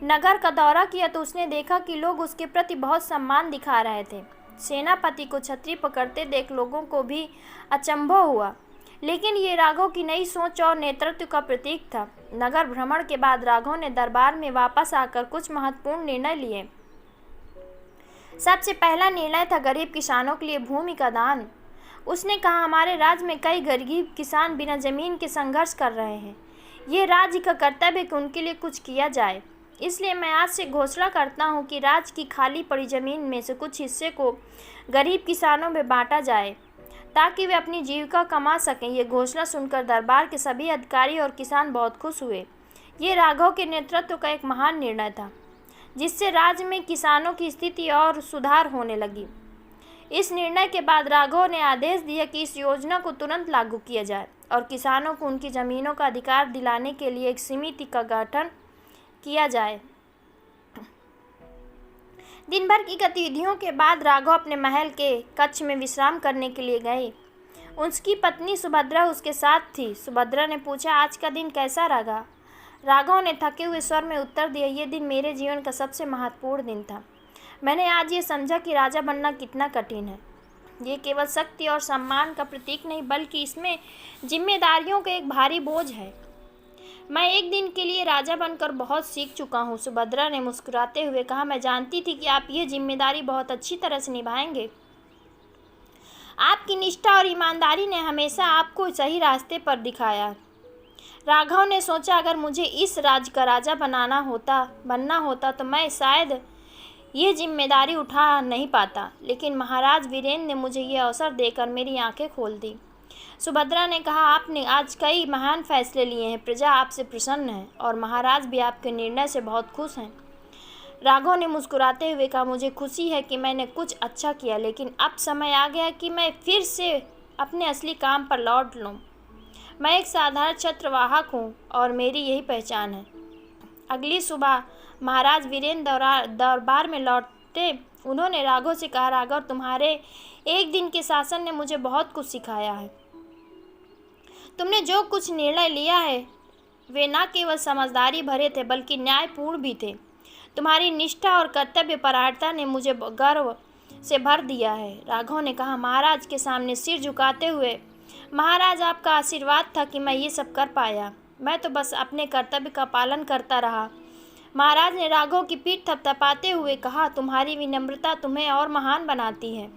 नगर का दौरा किया तो उसने देखा कि लोग उसके प्रति बहुत सम्मान दिखा रहे थे। सेनापति को छतरी पकड़ते देख लोगों को भी अचंभव हुआ, लेकिन ये राघव की नई सोच और नेतृत्व का प्रतीक था। नगर भ्रमण के बाद राघव ने दरबार में वापस आकर कुछ महत्वपूर्ण निर्णय लिए। सबसे पहला निर्णय था गरीब किसानों के लिए भूमि का दान। उसने कहा, हमारे राज्य में कई गरीब किसान बिना जमीन के संघर्ष कर रहे हैं। ये राज्य का कर्तव्य है कि उनके लिए कुछ किया जाए। इसलिए मैं आज से घोषणा करता हूँ कि राज्य की खाली पड़ी जमीन में से कुछ हिस्से को गरीब किसानों में बांटा जाए ताकि वे अपनी जीविका कमा सकें। ये घोषणा सुनकर दरबार के सभी अधिकारी और किसान बहुत खुश हुए। ये राघव के नेतृत्व का एक महान निर्णय था जिससे राज्य में किसानों की स्थिति और सुधार होने लगी। इस निर्णय के बाद राघव ने आदेश दिया कि इस योजना को तुरंत लागू किया जाए और किसानों को उनकी ज़मीनों का अधिकार दिलाने के लिए एक समिति का गठन किया जाए। दिन भर की गतिविधियों के बाद राघव अपने महल के कक्ष में विश्राम करने के लिए गए। उसकी पत्नी सुभद्रा उसके साथ थी। सुभद्रा ने पूछा, आज का दिन कैसा रहा? राघव ने थके हुए स्वर में उत्तर दिया, ये दिन मेरे जीवन का सबसे महत्वपूर्ण दिन था। मैंने आज ये समझा कि राजा बनना कितना कठिन है। ये केवल शक्ति और सम्मान का प्रतीक नहीं बल्कि इसमें जिम्मेदारियों का एक भारी बोझ है। मैं एक दिन के लिए राजा बनकर बहुत सीख चुका हूँ। सुभद्रा ने मुस्कुराते हुए कहा, मैं जानती थी कि आप ये जिम्मेदारी बहुत अच्छी तरह से निभाएंगे। आपकी निष्ठा और ईमानदारी ने हमेशा आपको सही रास्ते पर दिखाया। राघव ने सोचा, अगर मुझे इस राज्य का राजा बनना होता तो मैं शायद ये जिम्मेदारी उठा नहीं पाता, लेकिन महाराज वीरेंद्र ने मुझे ये अवसर देकर मेरी आंखें खोल दी। सुभद्रा ने कहा, आपने आज कई महान फैसले लिए हैं, प्रजा आपसे प्रसन्न है और महाराज भी आपके निर्णय से बहुत खुश हैं। राघव ने मुस्कुराते हुए कहा, मुझे खुशी है कि मैंने कुछ अच्छा किया, लेकिन अब समय आ गया कि मैं फिर से अपने असली काम पर लौट लूँ। मैं एक साधारण छत्रवाहक हूँ और मेरी यही पहचान है। अगली सुबह महाराज वीरेंद्र दरबार में लौटे। उन्होंने राघव से कहा, राघव, तुम्हारे एक दिन के शासन ने मुझे बहुत कुछ सिखाया है। तुमने जो कुछ निर्णय लिया है वे न केवल समझदारी भरे थे बल्कि न्यायपूर्ण भी थे। तुम्हारी निष्ठा और कर्तव्यपरायणता ने मुझे गर्व से भर दिया है। राघव ने कहा, महाराज के सामने सिर झुकाते हुए, महाराज, आपका आशीर्वाद था कि मैं ये सब कर पाया। मैं तो बस अपने कर्तव्य का पालन करता रहा। महाराज ने राघव की पीठ थपथपाते हुए कहा, तुम्हारी विनम्रता तुम्हें और महान बनाती है।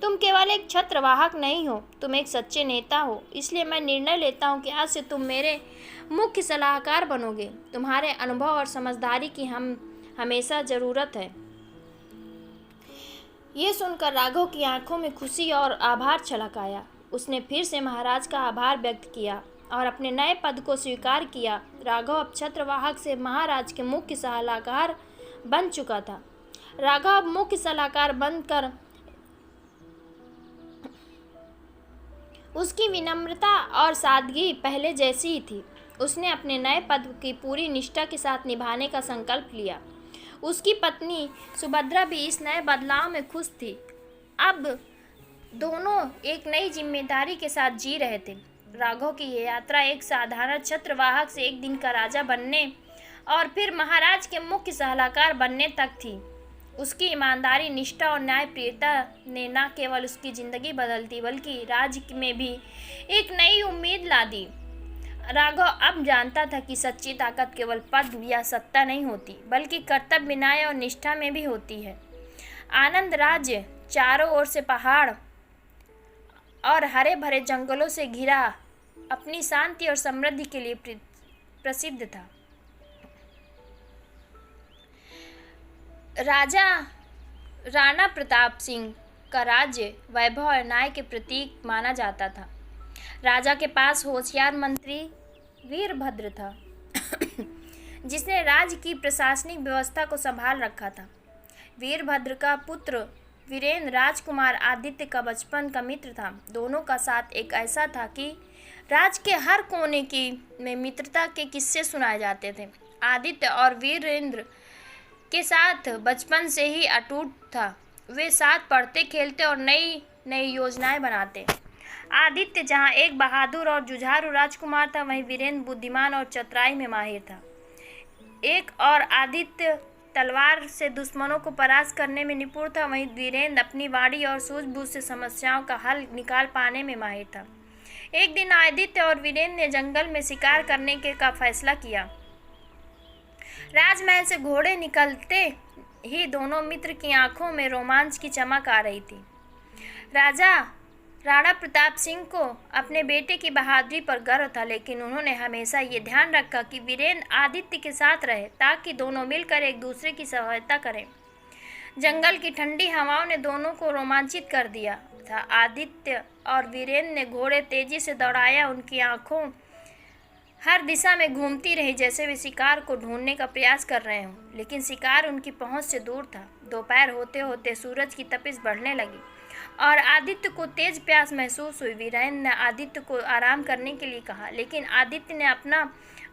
तुम केवल एक छत्रवाहक नहीं हो, तुम एक सच्चे नेता हो। इसलिए मैं निर्णय लेता हूँ कि आज से तुम मेरे मुख्य सलाहकार बनोगे। तुम्हारे अनुभव और समझदारी की हमेशा ज़रूरत है। ये सुनकर राघव की आंखों में खुशी और आभार छलक आया। उसने फिर से महाराज का आभार व्यक्त किया और अपने नए पद को स्वीकार किया। राघव अब छत्रवाहक से महाराज के मुख्य सलाहकार बन चुका था। राघव अब मुख्य सलाहकार बनकर उसकी विनम्रता और सादगी पहले जैसी ही थी। उसने अपने नए पद की पूरी निष्ठा के साथ निभाने का संकल्प लिया। उसकी पत्नी सुभद्रा भी इस नए बदलाव में खुश थी। अब दोनों एक नई जिम्मेदारी के साथ जी रहे थे। राघव की यह यात्रा एक साधारण छत्रवाहक से एक दिन का राजा बनने और फिर महाराज के मुख्य सलाहकार बनने तक थी। उसकी ईमानदारी, निष्ठा और न्यायप्रियता ने न केवल उसकी ज़िंदगी बदल दी बल्कि राज्य में भी एक नई उम्मीद ला दी। राघव अब जानता था कि सच्ची ताकत केवल पद या सत्ता नहीं होती बल्कि कर्तव्य, न्याय और निष्ठा में भी होती है। आनंद राज्य चारों ओर से पहाड़ और हरे भरे जंगलों से घिरा अपनी शांति और समृद्धि के लिए प्रसिद्ध था। राणा प्रताप सिंह का राज्य वैभव और न्याय के प्रतीक माना जाता था। राजा के पास होशियार मंत्री वीरभद्र था जिसने राज्य की प्रशासनिक व्यवस्था को संभाल रखा था। वीरभद्र का पुत्र वीरेंद्र राजकुमार आदित्य का बचपन का मित्र था। दोनों का साथ एक ऐसा था कि राज्य के हर कोने में मित्रता के किस्से सुनाए जाते थे। आदित्य और वीरेंद्र के साथ बचपन से ही अटूट था। वे साथ पढ़ते, खेलते और नई नई योजनाएं बनाते। आदित्य जहां एक बहादुर और जुझारू राजकुमार था, वहीं वीरेंद्र बुद्धिमान और चतुराई में माहिर था। एक और आदित्य तलवार से दुश्मनों को परास्त करने में निपुण था, वहीं वीरेंद्र अपनी वाणी और सूझबूझ से समस्याओं का हल निकाल पाने में माहिर था। एक दिन आदित्य और वीरेंद्र ने जंगल में शिकार करने का फैसला किया। राजमहल से घोड़े निकलते ही दोनों मित्र की आंखों में रोमांच की चमक आ रही थी। राजा राणा प्रताप सिंह को अपने बेटे की बहादुरी पर गर्व था, लेकिन उन्होंने हमेशा ये ध्यान रखा कि वीरेंद्र आदित्य के साथ रहे ताकि दोनों मिलकर एक दूसरे की सहायता करें। जंगल की ठंडी हवाओं ने दोनों को रोमांचित कर दिया था। आदित्य और वीरेंद्र ने घोड़े तेजी से दौड़ाया। उनकी आंखों हर दिशा में घूमती रही जैसे वे शिकार को ढूंढने का प्रयास कर रहे हों, लेकिन शिकार उनकी पहुंच से दूर था। दोपहर होते होते सूरज की तपिश बढ़ने लगी और आदित्य को तेज प्यास महसूस हुई। वीरेंद्र ने आदित्य को आराम करने के लिए कहा, लेकिन आदित्य ने अपना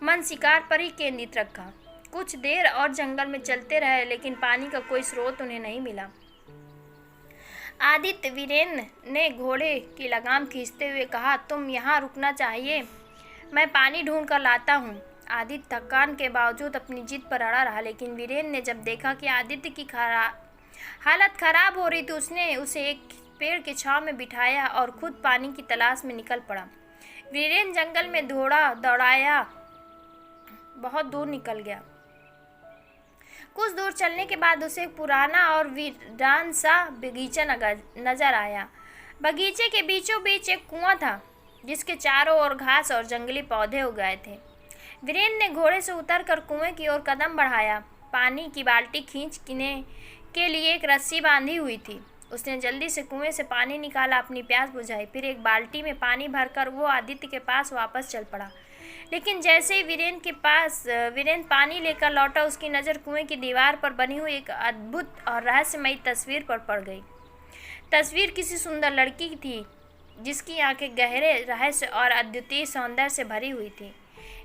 मन शिकार पर ही केंद्रित रखा। कुछ देर और जंगल में चलते रहे, लेकिन पानी का कोई स्रोत उन्हें नहीं मिला। आदित्य वीरेंद्र ने घोड़े की लगाम खींचते हुए कहा, तुम यहाँ रुकना चाहिए, मैं पानी ढूंढ कर लाता हूँ। आदित्य थकान के बावजूद अपनी जिद पर अड़ा रहा, लेकिन वीरेंद्र ने जब देखा कि आदित्य की हालत खराब हो रही थी, उसने उसे एक पेड़ की छांव में बिठाया और खुद पानी की तलाश में निकल पड़ा। वीरेंद्र जंगल में दौड़ाया बहुत दूर निकल गया। कुछ दूर चलने के बाद उसे एक पुराना और वीरान सा बगीचा नजर आया। बगीचे के बीचों बीच एक कुआं था जिसके चारों ओर घास और जंगली पौधे उगाए थे। वीरेन ने घोड़े से उतरकर कुएं की ओर कदम बढ़ाया। पानी की बाल्टी खींचने के लिए एक रस्सी बांधी हुई थी। उसने जल्दी से कुएं से पानी निकाला, अपनी प्यास बुझाई। फिर एक बाल्टी में पानी भरकर वो आदित्य के पास वापस चल पड़ा। लेकिन जैसे ही वीरेन पानी लेकर लौटा, उसकी नज़र कुएं की दीवार पर बनी हुई एक अद्भुत और रहस्यमयी तस्वीर पर पड़ गई। तस्वीर किसी सुंदर लड़की की थी जिसकी आंखें गहरे रहस्य और अद्वितीय सौंदर्य से भरी हुई थी।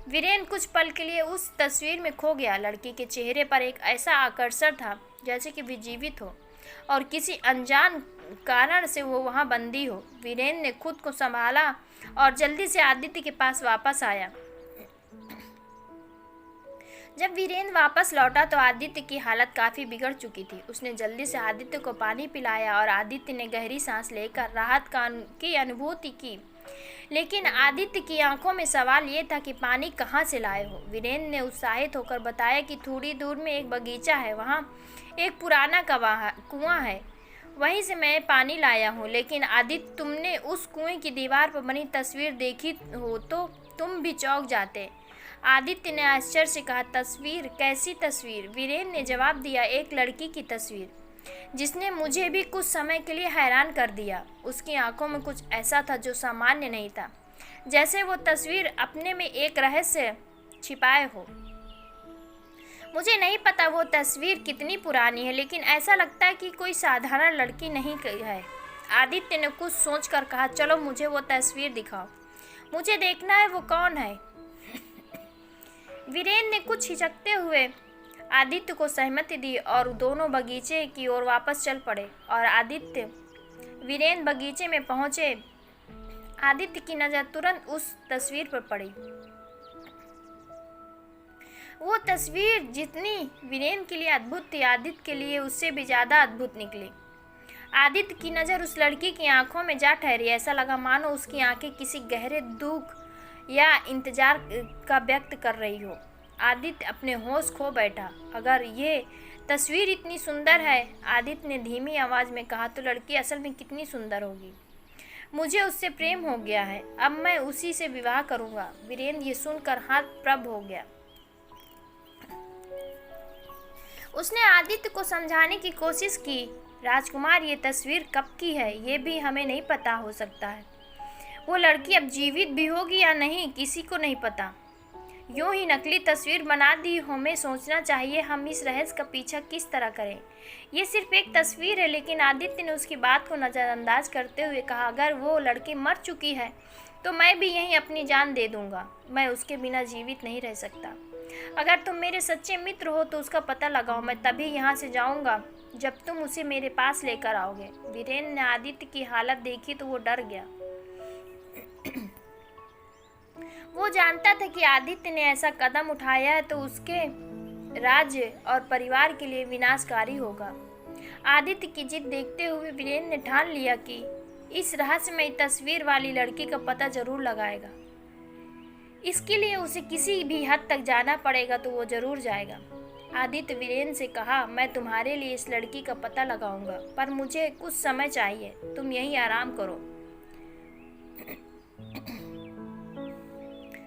वीरेन कुछ पल के लिए उस तस्वीर में खो गया। लड़की के चेहरे पर एक ऐसा आकर्षण था जैसे कि वे जीवित हो और किसी अनजान कारण से वो वहाँ बंदी हो। वीरेन ने खुद को संभाला और जल्दी से आदित्य के पास वापस आया। जब वीरेन वापस लौटा तो आदित्य की हालत काफ़ी बिगड़ चुकी थी। उसने जल्दी से आदित्य को पानी पिलाया और आदित्य ने गहरी सांस लेकर राहत की अनुभूति की। लेकिन आदित्य की आंखों में सवाल ये था कि पानी कहाँ से लाए हो। वीरेन ने उत्साहित होकर बताया कि थोड़ी दूर में एक बगीचा है, वहाँ एक पुराना कुआं है, वहीं से मैं पानी लाया हूँ। लेकिन आदित्य, तुमने उस कुएं की दीवार पर बनी तस्वीर देखी हो तो तुम भी चौंक जाते। आदित्य ने आश्चर्य से कहा, तस्वीर? कैसी तस्वीर? वीरेन ने जवाब दिया, एक लड़की की तस्वीर जिसने मुझे भी कुछ समय के लिए हैरान कर दिया। उसकी आंखों में कुछ ऐसा था जो सामान्य नहीं था, जैसे वो तस्वीर अपने में एक रहस्य छिपाए हो। मुझे नहीं पता वो तस्वीर कितनी पुरानी है, लेकिन ऐसा लगता है कि कोई साधारण लड़की नहीं है। आदित्य ने कुछ सोचकर कहा, चलो मुझे वो तस्वीर दिखाओ, मुझे देखना है वो कौन है। वीरेन ने कुछ हिचकते हुए आदित्य को सहमति दी और दोनों बगीचे की ओर वापस चल पड़े। और वीरेन बगीचे में पहुंचे। आदित्य की नज़र तुरंत उस तस्वीर पर पड़ी। वो तस्वीर जितनी वीरेन के लिए अद्भुत थी, आदित्य के लिए उससे भी ज़्यादा अद्भुत निकली। आदित्य की नज़र उस लड़की की आंखों में जा ठहरी। ऐसा लगा मानो उसकी आंखें किसी गहरे दुख या इंतजार का व्यक्त कर रही हो। आदित्य अपने होश खो बैठा। अगर ये तस्वीर इतनी सुंदर है, आदित्य ने धीमी आवाज़ में कहा, तो लड़की असल में कितनी सुंदर होगी। मुझे उससे प्रेम हो गया है, अब मैं उसी से विवाह करूंगा। वीरेन ये सुनकर हतप्रभ हो गया। उसने आदित्य को समझाने की कोशिश की, राजकुमार, ये तस्वीर कब की है ये भी हमें नहीं पता हो सकता है। वो लड़की अब जीवित भी होगी या नहीं, किसी को नहीं पता। यूं ही नकली तस्वीर बना दी, हमें सोचना चाहिए हम इस रहस्य का पीछा किस तरह करें। ये सिर्फ एक तस्वीर है। लेकिन आदित्य ने उसकी बात को नज़रअंदाज करते हुए कहा, अगर वो लड़की मर चुकी है तो मैं भी यहीं अपनी जान दे दूंगा। मैं उसके बिना जीवित नहीं रह सकता। अगर तुम मेरे सच्चे मित्र हो तो उसका पता लगाओ। मैं तभी यहाँ से जाऊँगा जब तुम उसे मेरे पास लेकर आओगे। वीरेन ने आदित्य की हालत देखी तो वो डर गया। वो जानता था कि आदित्य ने ऐसा कदम उठाया है तो उसके राज्य और परिवार के लिए विनाशकारी होगा। आदित्य की जिद देखते हुए वीरेन ने ठान लिया कि इस रहस्यमयी तस्वीर वाली लड़की का पता जरूर लगाएगा। इसके लिए उसे किसी भी हद तक जाना पड़ेगा तो वो जरूर जाएगा। आदित्य वीरेन से कहा, मैं तुम्हारे लिए इस लड़की का पता लगाऊंगा, पर मुझे कुछ समय चाहिए। तुम यहीं आराम करो,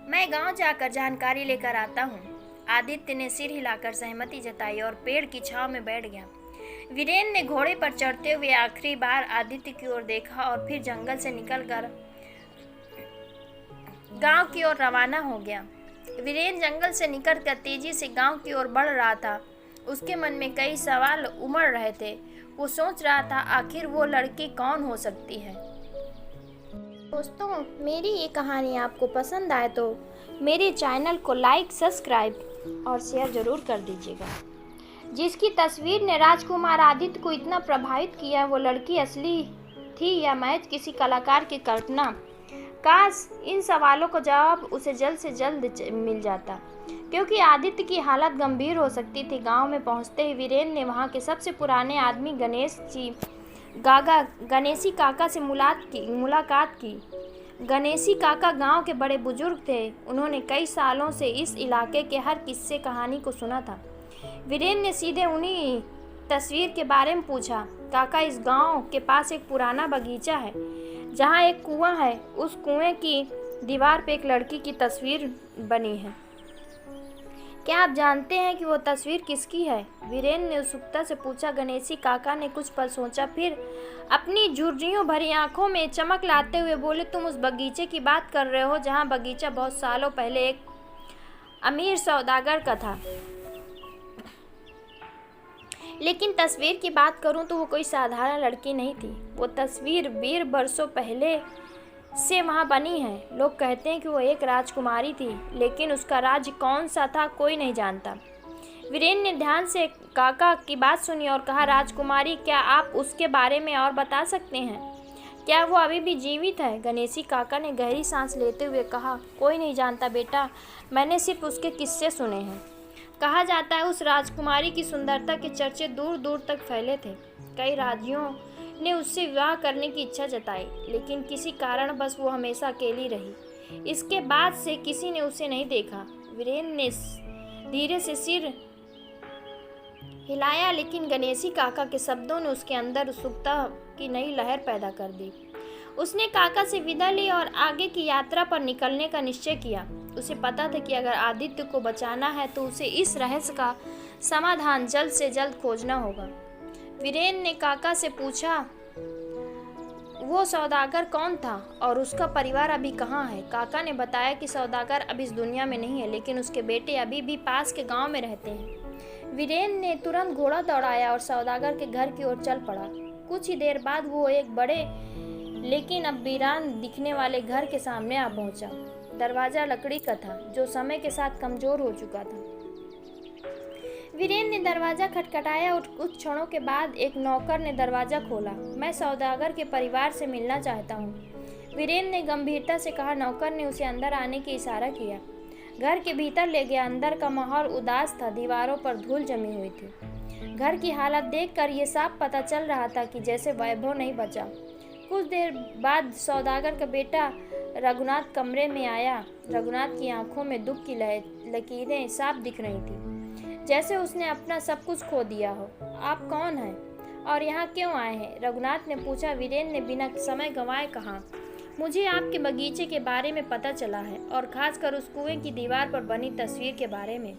मैं गांव जाकर जानकारी लेकर आता हूँ। आदित्य ने सिर हिलाकर सहमति जताई और पेड़ की छांव में बैठ गया। वीरेन ने घोड़े पर चढ़ते हुए आखिरी बार आदित्य की ओर देखा और फिर जंगल से निकलकर गांव की ओर रवाना हो गया। वीरेन जंगल से निकलकर तेजी से गांव की ओर बढ़ रहा था। उसके मन में कई सवाल उमड़ रहे थे। वो सोच रहा था, आखिर वो लड़की कौन हो सकती है। दोस्तों, मेरी ये कहानी आपको पसंद आए तो मेरे चैनल को लाइक, सब्सक्राइब और शेयर ज़रूर कर दीजिएगा। जिसकी तस्वीर ने राजकुमार आदित्य को इतना प्रभावित किया, वो लड़की असली थी या महज किसी कलाकार की कल्पना? काश इन सवालों का जवाब उसे जल्द से जल्द मिल जाता, क्योंकि आदित्य की हालत गंभीर हो सकती थी। गांव में पहुंचते ही वीरेन ने वहां के सबसे पुराने आदमी गणेशी काका से मुलाकात की। गणेशी काका गांव के बड़े बुजुर्ग थे। उन्होंने कई सालों से इस इलाके के हर किस्से कहानी को सुना था। वीरेन ने सीधे उन्हीं तस्वीर के बारे में पूछा। काका, इस गांव के पास एक पुराना बगीचा है जहां एक कुआं है। उस कुएं की दीवार पे एक लड़की की तस्वीर बनी है। क्या आप जानते हैं कि वो तस्वीर किसकी है? वीरेन ने उत्सुकता से पूछा। गणेशी काका ने कुछ पल सोचा, फिर अपनी झुर्रियों भरी आंखों में चमक लाते हुए बोले, तुम उस बगीचे की बात कर रहे हो जहाँ बगीचा बहुत सालों पहले एक अमीर सौदागर का था। लेकिन तस्वीर की बात करूं तो वो कोई साधारण लड़की नहीं थी। वो तस्वीर 20 बरसों पहले से वहाँ बनी है। लोग कहते हैं कि वो एक राजकुमारी थी, लेकिन उसका राज्य कौन सा था कोई नहीं जानता। वीरेन ने ध्यान से काका की बात सुनी और कहा, राजकुमारी, क्या आप उसके बारे में और बता सकते हैं? क्या वो अभी भी जीवित है? गणेशी काका ने गहरी सांस लेते हुए कहा, कोई नहीं जानता बेटा, मैंने सिर्फ उसके किस्से सुने हैं। कहा जाता है उस राजकुमारी की सुंदरता के चर्चे दूर दूर तक फैले थे। कई राजियों ने उससे विवाह करने की इच्छा जताई, लेकिन किसी कारण बस वो हमेशा अकेली रही। इसके बाद से किसी ने उसे नहीं देखा। वीरेन ने धीरे से सिर हिलाया, लेकिन गणेशी काका के शब्दों ने उसके अंदर उत्सुकता की नई लहर पैदा कर दी। उसने काका से विदा ली और आगे की यात्रा पर निकलने का निश्चय किया। उसे पता था कि अगर आदित्य को बचाना है तो उसे इस रहस्य का समाधान जल्द से जल्द खोजना होगा। वीरेन ने काका से पूछा, वो सौदागर कौन था और उसका परिवार अभी कहाँ है? काका ने बताया कि सौदागर अब इस दुनिया में नहीं है, लेकिन उसके बेटे अभी भी पास के गांव में रहते हैं। वीरेन ने तुरंत घोड़ा दौड़ाया और सौदागर के घर की ओर चल पड़ा। कुछ ही देर बाद वो एक बड़े लेकिन अब वीरान दिखने वाले घर के सामने आ पहुंचा। दरवाजा लकड़ी का था, जो समय के साथ कमजोर हो चुका था। वीरेन ने दरवाजा खटखटाया और कुछ क्षणों के बाद एक नौकर ने दरवाजा खोला। मैं सौदागर के परिवार से मिलना चाहता हूँ, वीरेन ने गंभीरता से कहा। नौकर ने उसे अंदर आने की इशारा किया। घर के भीतर ले गया। अंदर का माहौल उदास था, दीवारों पर धूल जमी हुई थी। घर की हालत देखकर ये साफ पता चल रहा था कि जैसे वैभव नहीं बचा। कुछ देर बाद सौदागर का बेटा रघुनाथ कमरे में आया। रघुनाथ की आंखों में दुख की लकीरें साफ दिख रही थी, जैसे उसने अपना सब कुछ खो दिया हो। आप कौन हैं और यहाँ क्यों आए हैं? रघुनाथ ने पूछा। वीरेन ने बिना समय गंवाए कहा, मुझे आपके बगीचे के बारे में पता चला है और खासकर उस कुएं की दीवार पर बनी तस्वीर के बारे में।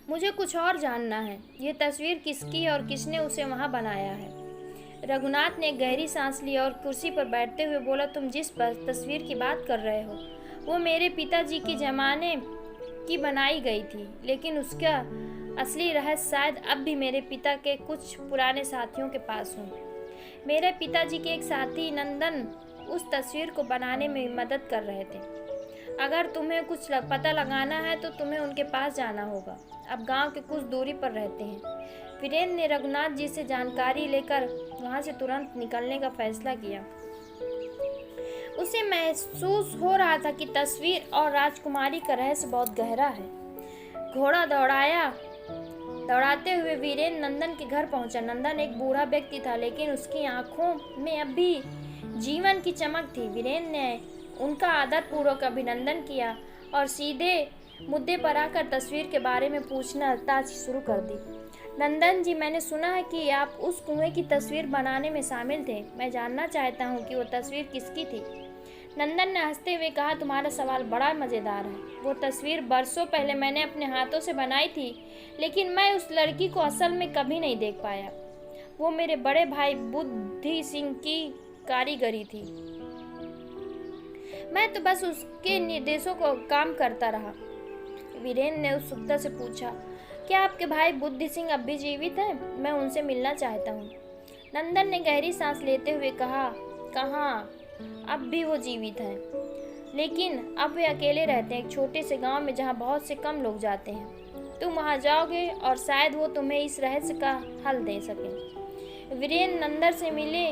मुझे कुछ और जानना है। ये तस्वीर किसकी और किसने उसे वहाँ बनाया है? रघुनाथ ने गहरी सांस ली और कुर्सी पर बैठते हुए बोला, तुम जिस तस्वीर की बात कर रहे हो वो मेरे पिताजी के ज़माने की बनाई गई थी, लेकिन उसका असली रहस्य शायद अब भी मेरे पिता के कुछ पुराने साथियों के पास हो। मेरे पिताजी के एक साथी नंदन उस तस्वीर को बनाने में मदद कर रहे थे। अगर तुम्हें कुछ पता लगाना है तो तुम्हें उनके पास जाना होगा। अब गांव के कुछ दूरी पर रहते हैं। वीरेन ने रघुनाथ जी से जानकारी लेकर वहां से तुरंत निकलने का फैसला किया। उसे महसूस हो रहा था कि तस्वीर और राजकुमारी का रहस्य बहुत गहरा है। घोड़ा दौड़ाते हुए वीरेन नंदन के घर पहुंचा। नंदन एक बूढ़ा व्यक्ति था, लेकिन उसकी आंखों में अभी जीवन की चमक थी। वीरेन ने उनका आदरपूर्वक अभिनंदन किया और सीधे मुद्दे पर आकर तस्वीर के बारे में पूछताछ शुरू कर दी। नंदन जी, मैंने सुना है कि आप उस कुएं की तस्वीर बनाने में शामिल थे। मैं जानना चाहता हूँ कि वो तस्वीर किसकी थी? नंदन ने हंसते हुए कहा, तुम्हारा सवाल बड़ा मज़ेदार है। वो तस्वीर बरसों पहले मैंने अपने हाथों से बनाई थी, लेकिन मैं उस लड़की को असल में कभी नहीं देख पाया। वो मेरे बड़े भाई बुद्धि सिंह की कारीगरी थी। मैं तो बस उसके निर्देशों को काम करता रहा। वीरेन ने उत्सुकता से पूछा, क्या आपके भाई बुद्धि सिंह अब भी जीवित हैं? मैं उनसे मिलना चाहता हूँ। नंदन ने गहरी सांस लेते हुए कहा, कहाँ, अब भी वो जीवित हैं, लेकिन अब वे अकेले रहते हैं एक छोटे से गांव में जहाँ बहुत से कम लोग जाते हैं। तुम वहाँ जाओगे और शायद वो तुम्हें इस रहस्य का हल दे सके। वीरेन नंदन से मिले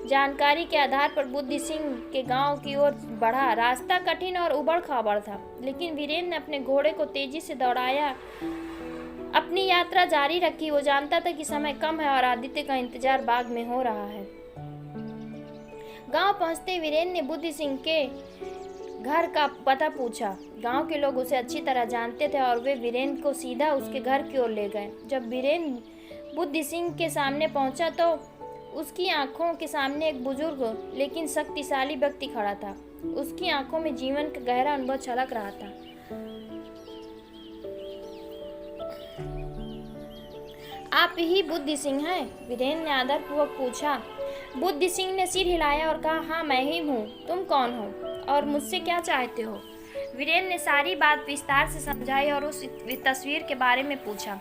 जानकारी के आधार पर बुद्धि सिंह के गांव की ओर बढ़ा। रास्ता कठिन और उबड़ खाबड़ था, लेकिन वीरेन ने अपने घोड़े को तेजी से दौड़ाया, अपनी यात्रा जारी रखी। वो जानता था कि समय कम है और आदित्य का इंतजार बाग में हो रहा है। गांव पहुंचते वीरेन ने बुद्धि सिंह के घर का पता पूछा। गांव के लोग उसे अच्छी तरह जानते थे और वे वीरेन को सीधा उसके घर की ओर ले गए। जब वीरेन बुद्धि सिंह के सामने पहुंचा तो उसकी आंखों के सामने एक बुजुर्ग लेकिन शक्तिशाली व्यक्ति खड़ा था। उसकी आंखों में जीवन का गहरा अनुभव छलक रहा था। आप ही बुद्धि सिंह हैं? वीरेन ने आदरपूर्वक पूछा। बुद्धि सिंह ने सिर हिलाया और कहा, हाँ मैं ही हूँ। तुम कौन हो और मुझसे क्या चाहते हो? वीरेन ने सारी बात विस्तार से समझाई और उस तस्वीर के बारे में पूछा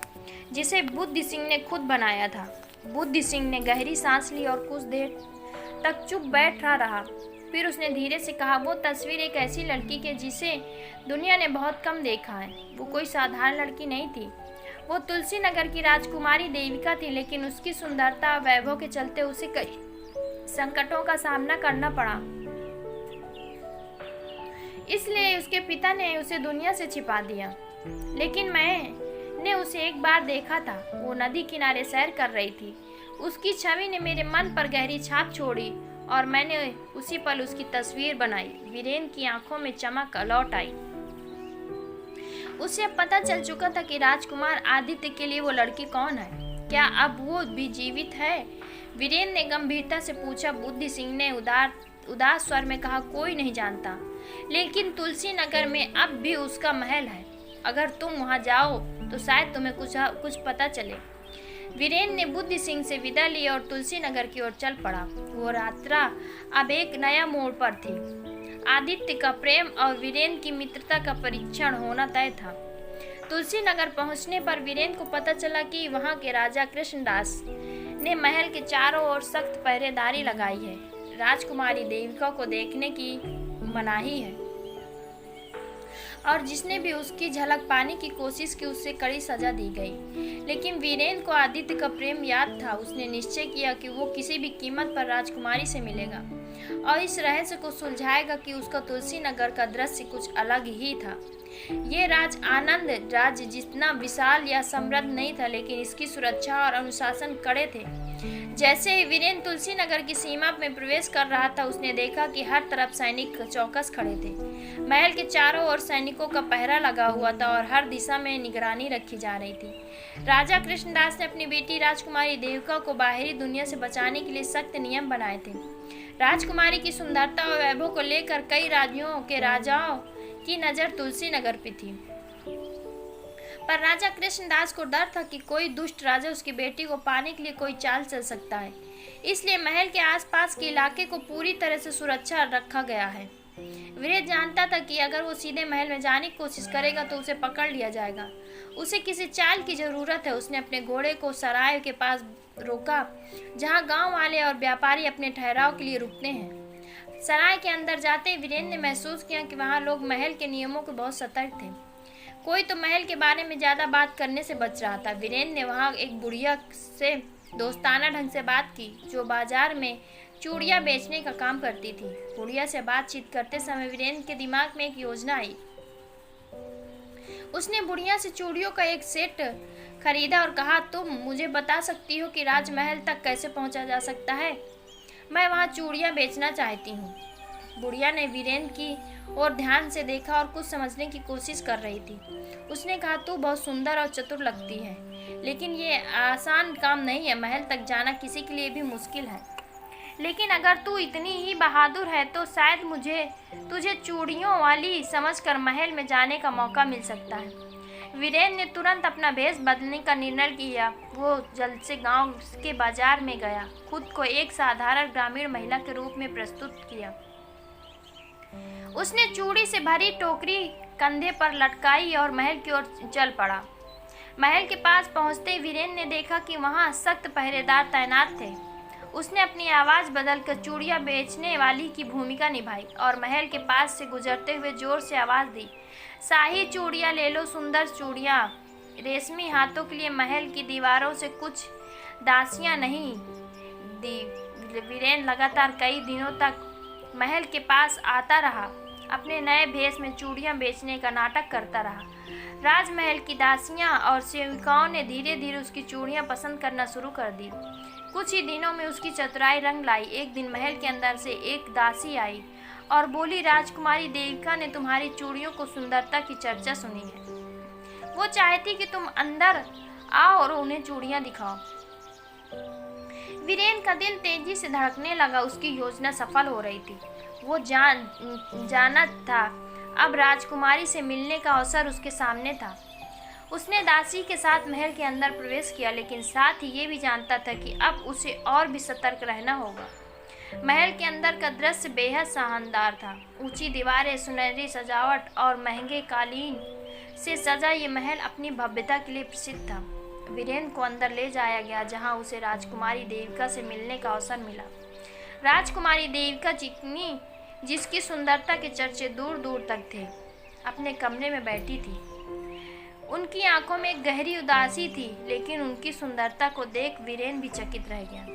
जिसे बुद्धि सिंह ने खुद बनाया था। बुद्धि सिंह ने गहरी सांस ली और कुछ देर तक चुप बैठा रहा। फिर उसने धीरे से कहा, वो तस्वीर एक ऐसी लड़की की जिसे दुनिया ने बहुत कम देखा है। वो कोई साधारण लड़की नहीं थी। वो तुलसी नगर की राजकुमारी देविका थी, लेकिन उसकी सुंदरता और वैभव के चलते उसे कई संकटों का सामना करना पड़ा। इसलिए उसके पिता ने उसे दुनिया से छिपा दिया। लेकिन मैंने उसे एक बार देखा था। वो नदी किनारे सैर कर रही थी। उसकी छवि ने मेरे मन पर गहरी छाप छोड़ी और मैंने उसी पल उसकी तस्वीर बनाई। वीरेन की आंखों में चमक लौट आई। उसे अब पता चल चुका था कि राजकुमार आदित्य के लिए वो लड़की कौन है। क्या अब वो भी जीवित है? वीरेन ने गंभीरता से पूछा। बुद्धि सिंह ने उदास स्वर में कहा, कोई नहीं जानता, लेकिन तुलसी नगर में अब भी उसका महल है। अगर तुम वहां जाओ तो शायद तुम्हें कुछ पता चले। वीरेन ने बुद्धि सिंह से विदा ली और तुलसी नगर की ओर चल पड़ा। वो यात्रा अब एक नया मोड़ पर थी। आदित्य का प्रेम और वीरेन की मित्रता का परीक्षण होना तय था। तुलसी नगर पहुंचने पर वीरेन को पता चला कि वहां के राजा कृष्णदास ने महल के चारों ओर सख्त पहरेदारी लगाई है। राजकुमारी देविका को देखने की मनाही है और जिसने भी उसकी झलक पाने की कोशिश की उसे कड़ी सजा दी गई। लेकिन वीरेन को आदित्य का प्रेम याद था। उसने निश्चय किया कि वो किसी भी कीमत पर राजकुमारी से मिलेगा और इस रहस्य को सुलझाएगा कि उसका तुलसी नगर का दृश्य कुछ अलग ही था। ये राज्य जितना विशाल या समृद्ध नहीं था, लेकिन इसकी सुरक्षा और अनुशासन कड़े थे। जैसे ही वीरेन तुलसी नगर की सीमा में प्रवेश कर रहा था, उसने देखा कि हर तरफ सैनिक चौकस खड़े थे। महल के चारों ओर सैनिकों का पहरा लगा हुआ था और हर दिशा में निगरानी रखी जा रही थी। राजा कृष्णदास ने अपनी बेटी राजकुमारी देविका को बाहरी दुनिया से बचाने के लिए सख्त नियम बनाए थे। राजकुमारी की सुंदरता और वैभव को लेकर कई राज्यों के राजाओं की नजर तुलसी नगर पर थी, पर राजा कृष्णदास को डर था कि कोई दुष्ट राजा उसकी बेटी को पाने के लिए कोई चाल चल सकता है। इसलिए महल के आसपास के इलाके को पूरी तरह से सुरक्षा रखा गया है। वीरेन जानता था कि अगर वो सीधे महल में जाने की कोशिश करेगा तो उसे पकड़ लिया जाएगा। उसे किसी चाल की जरूरत है। उसने अपने घोड़े को सराय के पास रोका, जहां गांव वाले और व्यापारी अपने ठहराव के लिए रुकते हैं। सराय के अंदर जाते ही वीरेन ने महसूस किया कि वहां लोग महल के नियमों को बहुत सतर्क थे। कोई तो महल के बारे में ज्यादा बात करने से बच रहा था। वीरेन ने वहां एक बुढ़िया से दोस्ताना ढंग से बात की जो बाजार में चूड़ियां बेचने का काम करती थी। बुढ़िया से बातचीत करते समय वीरेन के दिमाग में एक योजना आई। उसने बुढ़िया से चूड़ियों का एक सेट खरीदा और कहा, तुम मुझे बता सकती हो कि राजमहल तक कैसे पहुंचा जा सकता है? मैं वहां चूड़ियां बेचना चाहती हूँ। बुढ़िया ने वीरेन की और ध्यान से देखा और कुछ समझने की कोशिश कर रही थी। उसने कहा, तू बहुत सुंदर और चतुर लगती है, लेकिन ये आसान काम नहीं है। महल तक जाना किसी के लिए भी मुश्किल है, लेकिन अगर तू इतनी ही बहादुर है तो शायद तुझे चूड़ियों वाली समझकर महल में जाने का मौका मिल सकता है। वीरेन ने तुरंत अपना भेष बदलने का निर्णय किया। वो जल्द से गांव के बाजार में गया, खुद को एक साधारण ग्रामीण महिला के रूप में प्रस्तुत किया। उसने चूड़ी से भरी टोकरी कंधे पर लटकाई और महल की ओर चल पड़ा। महल के पास पहुंचते ही वीरेन ने देखा कि वहां सख्त पहरेदार तैनात थे। उसने अपनी आवाज बदलकर चूड़ियां बेचने वाली की भूमिका निभाई और महल के पास से गुजरते हुए जोर से आवाज दी, शाही चूड़ियां ले लो, सुंदर चूड़ियां। रेशमी हाथों के लिए महल की दीवारों से कुछ दासियां नहीं दी। वीरेन लगातार कई दिनों तक महल के पास आता रहा, अपने नए भेष में चूड़ियां बेचने का नाटक करता रहा। राजमहल की दासियां और सेविकाओं ने धीरे धीरे उसकी चूड़ियां पसंद करना शुरू कर दी। कुछ ही दिनों में उसकी चतुराई रंग लाई। एक दिन महल के अंदर से एक दासी आई और बोली, राजकुमारी देविका ने तुम्हारी चूड़ियों को सुंदरता की चर्चा सुनी है। वो चाहती कि तुम अंदर आओ और उन्हें चूड़ियां दिखाओ। वीरेन का दिल तेजी से धड़कने लगा। उसकी योजना सफल हो रही थी। वो जाना था अब राजकुमारी से मिलने का अवसर उसके सामने था। उसने दासी के साथ महल के अंदर प्रवेश किया, लेकिन साथ ही ये भी जानता था कि अब उसे और भी सतर्क रहना होगा। महल के अंदर का दृश्य बेहद शानदार था। ऊंची दीवारें, सुनहरी सजावट और महंगे कालीन से सजा ये महल अपनी भव्यता के लिए प्रसिद्ध था। वीरेन को अंदर ले जाया गया, जहां उसे राजकुमारी देविका से मिलने का अवसर मिला। राजकुमारी देविका जिसकी सुंदरता के चर्चे दूर दूर तक थे, अपने कमरे में बैठी थी। उनकी आंखों में एक गहरी उदासी थी, लेकिन उनकी सुंदरता को देख वीरेन भी चकित रह गया।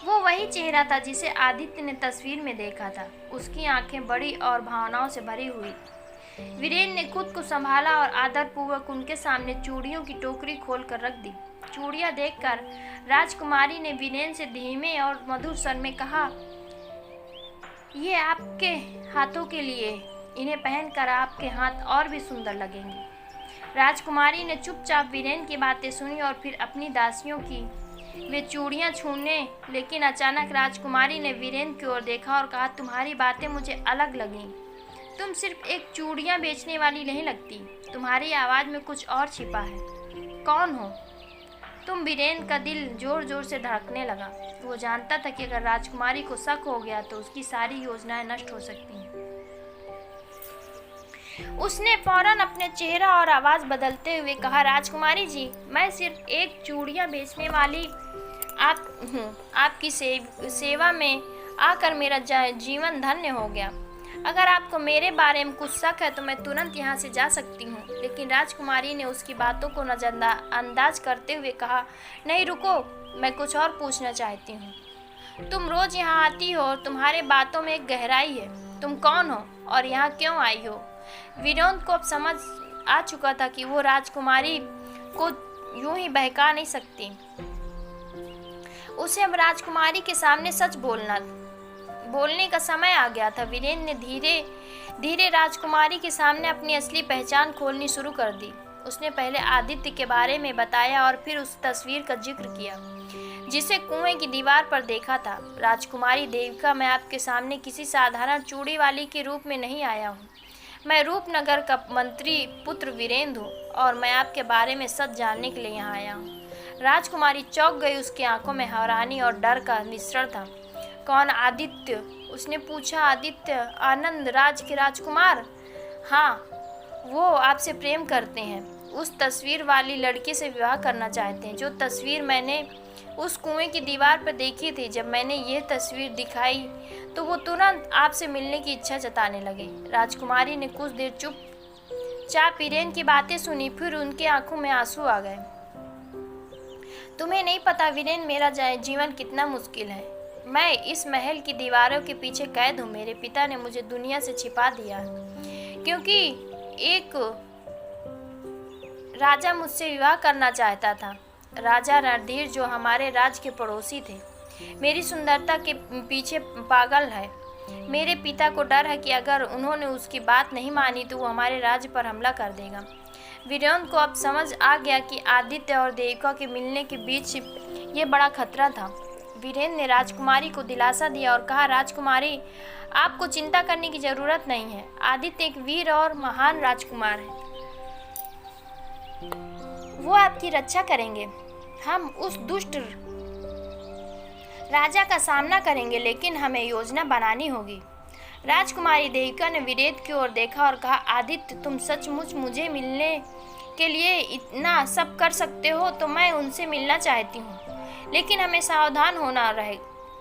वो वही चेहरा था जिसे आदित्य ने तस्वीर में देखा था। उसकी आंखें बड़ी और भावनाओं से भरी हुई। वीरेन ने खुद को संभाला और आदरपूर्वक उनके सामने चूड़ियों की टोकरी खोलकर रख दी। चूड़ियां देखकर राजकुमारी ने वीरेन से धीमे और मधुर स्वर में कहा, ये आपके हाथों के लिए, इन्हें पहनकर आपके हाथ और भी सुंदर लगेंगे। राजकुमारी ने चुपचाप वीरेन की बातें सुनी और फिर अपनी दासियों की वे चूड़ियां छूने, लेकिन अचानक राजकुमारी ने वीरेन की ओर देखा और कहा, तुम्हारी बातें मुझे अलग लगीं। तुम सिर्फ एक चूड़ियां बेचने वाली नहीं लगती, तुम्हारी आवाज़ में कुछ और छिपा है। कौन हो तुम? वीरेन का दिल जोर जोर से धड़कने लगा। वो जानता था कि अगर राजकुमारी को शक हो गया तो उसकी सारी योजनाएं नष्ट हो सकती हैं। उसने फौरन अपने चेहरा और आवाज़ बदलते हुए कहा, राजकुमारी जी, मैं सिर्फ एक चूड़ियां बेचने वाली आपकी सेवा में आकर मेरा जीवन धन्य हो गया। अगर आपको मेरे बारे में कुछ शक है तो मैं तुरंत यहाँ से जा सकती हूँ। लेकिन राजकुमारी ने उसकी बातों को नज़रअंदाज करते हुए कहा, नहीं रुको, मैं कुछ और पूछना चाहती हूँ। तुम रोज़ यहाँ आती हो और तुम्हारे बातों में एक गहराई है। तुम कौन हो और यहाँ क्यों आई हो? वीरेन को अब समझ आ चुका था कि वो राजकुमारी को यूं ही बहका नहीं सकती। उसे अब राजकुमारी के सामने सच बोलने का समय आ गया था। वीरेन ने धीरे धीरे राजकुमारी के सामने अपनी असली पहचान खोलनी शुरू कर दी। उसने पहले आदित्य के बारे में बताया और फिर उस तस्वीर का जिक्र किया जिसे कुएं की दीवार पर देखा था। राजकुमारी देविका, मैं आपके सामने किसी साधारण चूड़ी वाली के रूप में नहीं आया हूँ। मैं रूपनगर का मंत्री पुत्र वीरेंद्र हूँ और मैं आपके बारे में सच जानने के लिए यहाँ आया हूँ। राजकुमारी चौंक गई। उसकी आंखों में हैरानी और डर का मिश्रण था। कौन? आदित्य? उसने पूछा। आदित्य? आनंद राज के राजकुमार? हाँ, वो आपसे प्रेम करते हैं। उस तस्वीर वाली लड़की से विवाह करना चाहते हैं, जो तस्वीर मैंने उस कुएं की दीवार पर देखी थी। जब मैंने ये तस्वीर दिखाई तो वो तुरंत आपसे मिलने की इच्छा जताने लगे। राजकुमारी ने कुछ देर चुपचाप वीरेन की बातें सुनी, फिर उनकी आंखों में आंसू आ गए। तुम्हें नहीं पता वीरेन, मेरा जीवन कितना मुश्किल है। मैं इस महल की दीवारों के पीछे कैद हूँ। मेरे पिता ने मुझे दुनिया से छिपा दिया क्योंकि एक राजा मुझसे विवाह करना चाहता था। राजा रणधीर, जो हमारे राज्य के पड़ोसी थे, मेरी सुंदरता के पीछे पागल है। मेरे पिता को डर है कि अगर उन्होंने उसकी बात नहीं मानी तो वो हमारे राज्य पर हमला कर देगा। वीरेन को अब समझ आ गया कि आदित्य और देविका के मिलने के बीच ये बड़ा खतरा था। वीरेन ने राजकुमारी को दिलासा दिया और कहा, राजकुमारी, आपको चिंता करने की ज़रूरत नहीं है। आदित्य एक वीर और महान राजकुमार है। वो आपकी रक्षा करेंगे। हम उस दुष्ट राजा का सामना करेंगे, लेकिन हमें योजना बनानी होगी। राजकुमारी देविका ने वीरेन की ओर देखा और कहा, आदित्य, तुम सचमुच मुझे मिलने के लिए इतना सब कर सकते हो तो मैं उनसे मिलना चाहती हूँ, लेकिन हमें सावधान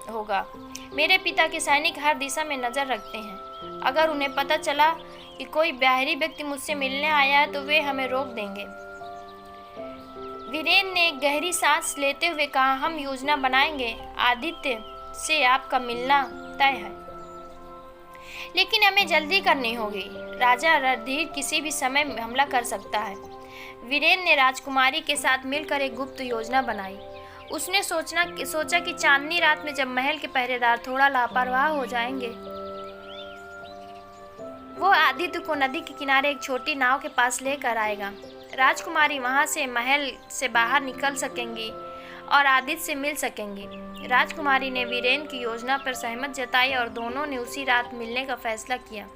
होगा। मेरे पिता के सैनिक हर दिशा में नज़र रखते हैं। अगर उन्हें पता चला कि कोई बाहरी व्यक्ति मुझसे मिलने आया है तो वे हमें रोक देंगे। वीरेन ने एक गहरी सांस लेते हुए कहा, हम योजना बनाएंगे। आदित्य से आपका मिलना तय है। लेकिन हमें जल्दी करनी होगी। राजा रणधीर किसी भी समय हमला कर सकता है। वीरेन ने राजकुमारी के साथ मिलकर एक गुप्त योजना बनाई। उसने सोचा कि चांदनी रात में जब महल के पहरेदार थोड़ा लापरवाह हो जाएंगे, वो आदित्य को नदी के किनारे एक छोटी नाव के पास लेकर आएगा। राजकुमारी वहां से महल से बाहर निकल सकेंगी और आदित्य से मिल सकेंगी। राजकुमारी ने वीरेन की योजना पर सहमत जताई और दोनों ने उसी रात मिलने का फैसला किया।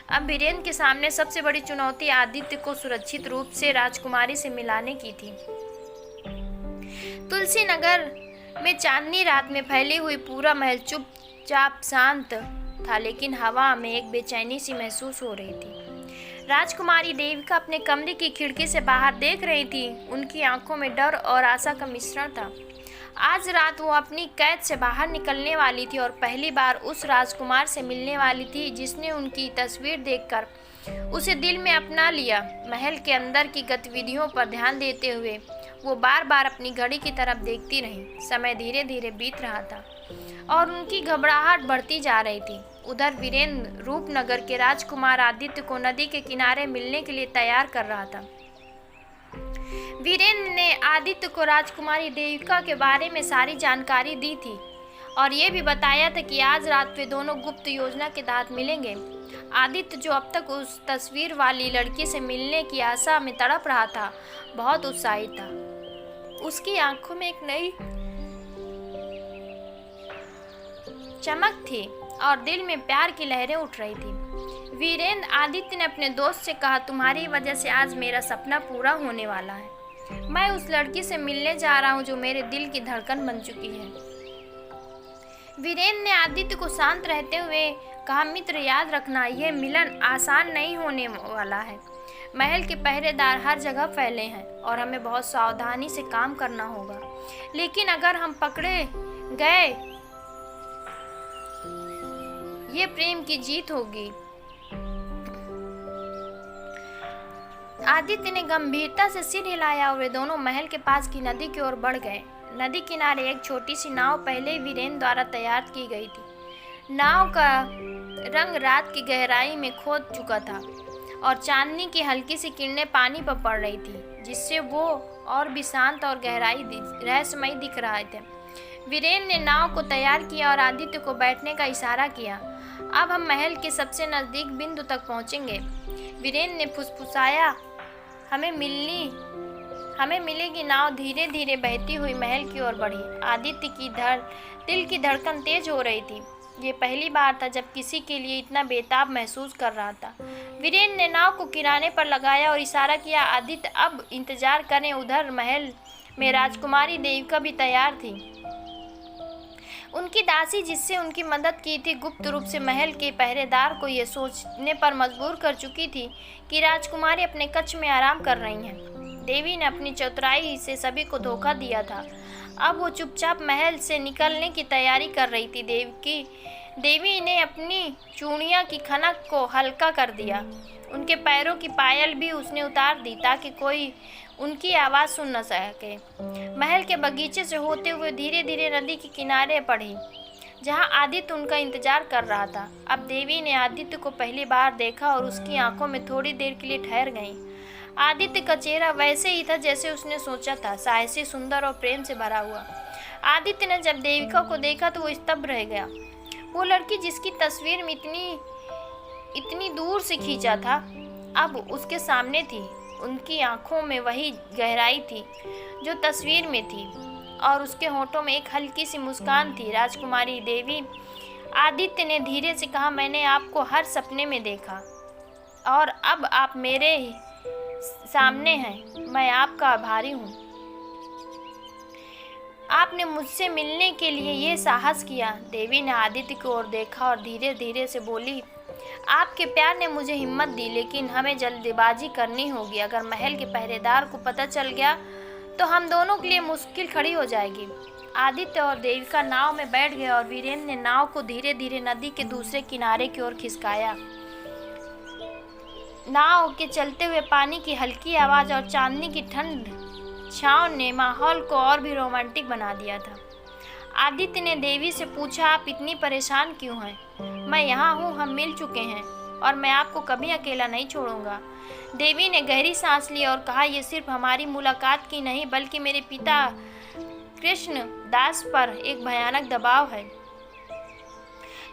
अब वीरेन के सामने सबसे बड़ी चुनौती आदित्य को सुरक्षित रूप से राजकुमारी से मिलाने की थी। तुलसी नगर में चांदनी रात में फैली हुई पूरा महल चुपचाप शांत था, लेकिन हवा में एक बेचैनी सी महसूस हो रही थी। राजकुमारी देविका अपने कमरे की खिड़की से बाहर देख रही थी। उनकी आंखों में डर और आशा का मिश्रण था। आज रात वो अपनी कैद से बाहर निकलने वाली थी और पहली बार उस राजकुमार से मिलने वाली थी जिसने उनकी तस्वीर देखकर उसे दिल में अपना लिया। महल के अंदर की गतिविधियों पर ध्यान देते हुए वो बार बार अपनी घड़ी की तरफ देखती रही। समय धीरे धीरे बीत रहा था और उनकी घबराहट बढ़ती जा रही थी। उधर वीरेंद्र रूपनगर के राजकुमार आदित्य को नदी के किनारे मिलने के लिए तैयार कर रहा था। वीरेंद्र ने आदित्य को राजकुमारी देविका के बारे में सारी जानकारी दी थी और ये भी बताया था कि आज रात वे दोनों गुप्त योजना के तहत मिलेंगे। आदित्य, जो अब तक उस तस्वीर वाली लड़की से मिलने की आशा में तड़प रहा था, बहुत उत्साहित था। उसकी आंखों में एक नई चमक थी और दिल में प्यार की लहरें उठ रही थी। वीरेंद्र, आदित्य ने अपने दोस्त से कहा, तुम्हारी वजह से आज मेरा सपना पूरा होने वाला है। मैं उस लड़की से मिलने जा रहा हूँ जो मेरे दिल की धड़कन बन चुकी है। वीरेंद्र ने आदित्य को शांत रहते हुए कहा, मित्र, याद रखना, यह मिलन आसान नहीं होने वाला है। महल के पहरेदार हर जगह फैले हैं और हमें बहुत सावधानी से काम करना होगा। लेकिन अगर हम पकड़े गए, ये प्रेम की जीत होगी। आदित्य ने गंभीरता से सिर हिलाया और वे दोनों महल के पास की नदी की ओर बढ़ गए। नदी किनारे एक छोटी सी नाव पहले ही वीरेंद्र द्वारा तैयार की गई थी। नाव का रंग रात की गहराई में खो चुका था और चांदनी की हल्की सी किरणें पानी पर पड़ रही थी, जिससे वो और भी शांत और रहस्यमयी दिख रहे थे। वीरेंद्र ने नाव को तैयार किया और आदित्य को बैठने का इशारा किया। अब हम महल के सबसे नज़दीक बिंदु तक पहुंचेंगे। वीरेंद्र ने फुसफुसाया, हमें मिलेगी। नाव धीरे धीरे बहती हुई महल की ओर बढ़ी। आदित्य की दिल की धड़कन तेज हो रही थी। ये पहली बार था जब किसी के लिए इतना बेताब महसूस कर रहा था। वीरेंद्र ने नाव को किनारे पर लगाया और इशारा किया, आदित्य अब इंतजार करें। उधर महल में राजकुमारी देविका भी तैयार थी। उनकी दासी, जिससे उनकी मदद की थी, गुप्त रूप से महल के पहरेदार को यह सोचने पर मजबूर कर चुकी थी कि राजकुमारी अपने कक्ष में आराम कर रही हैं। देवी ने अपनी चतुराई से सभी को धोखा दिया था। अब वो चुपचाप महल से निकलने की तैयारी कर रही थी। देवी ने अपनी चूड़ियाँ की खनक को हल्का कर दिया। उनके पैरों की पायल भी उसने उतार दी ताकि कोई उनकी आवाज़ सुन न सके। महल के बगीचे से होते हुए धीरे धीरे नदी के किनारे बढ़ी, जहां आदित्य उनका इंतजार कर रहा था। अब देवी ने आदित्य को पहली बार देखा और उसकी आंखों में थोड़ी देर के लिए ठहर गईं। आदित्य का चेहरा वैसे ही था जैसे उसने सोचा था, साहसी, सुंदर और प्रेम से भरा हुआ। आदित्य ने जब देविका को देखा तो वो स्तब्ध रह गया। वो लड़की जिसकी तस्वीर में इतनी दूर से खींचा था, अब उसके सामने थी। उनकी आंखों में वही गहराई थी जो तस्वीर में थी और उसके होठों में एक हल्की सी मुस्कान थी। राजकुमारी देवी, आदित्य ने धीरे से कहा, मैंने आपको हर सपने में देखा और अब आप मेरे सामने हैं। मैं आपका आभारी हूँ। आपने मुझसे मिलने के लिए ये साहस किया। देवी ने आदित्य की ओर देखा और धीरे धीरे से बोली, आपके प्यार ने मुझे हिम्मत दी, लेकिन हमें जल्दबाजी करनी होगी। अगर महल के पहरेदार को पता चल गया तो हम दोनों के लिए मुश्किल खड़ी हो जाएगी। आदित्य और देविका नाव में बैठ गए और वीरेंद्र ने नाव को धीरे धीरे नदी के दूसरे किनारे की ओर खिसकाया। नाव के चलते हुए पानी की हल्की आवाज़ और चांदनी की ठंड छांव ने माहौल को और भी रोमांटिक बना दिया था। आदित्य ने देवी से पूछा, आप इतनी परेशान क्यों हैं? मैं यहाँ हूँ, हम मिल चुके हैं और मैं आपको कभी अकेला नहीं छोड़ूंगा। देवी ने गहरी सांस ली और कहा, यह सिर्फ हमारी मुलाकात की नहीं बल्कि मेरे पिता कृष्ण दास पर एक भयानक दबाव है।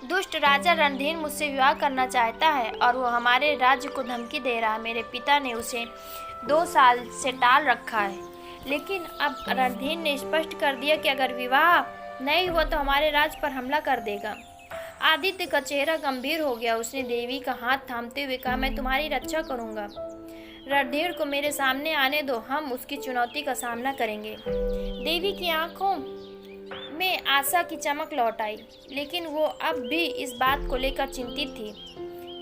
दुष्ट राजा रणधीर मुझसे विवाह करना चाहता है और वो हमारे राज्य को धमकी दे रहा है। मेरे पिता ने उसे 2 साल से टाल रखा है, लेकिन अब रणधीर ने स्पष्ट कर दिया कि अगर विवाह नहीं हुआ तो हमारे राज्य पर हमला कर देगा। आदित्य का चेहरा गंभीर हो गया। उसने देवी का हाथ थामते हुए कहा, मैं तुम्हारी रक्षा करूंगा। रणधीर को मेरे सामने आने दो, हम उसकी चुनौती का सामना करेंगे। देवी की आंखों में आशा की चमक लौट आई, लेकिन वो अब भी इस बात को लेकर चिंतित थी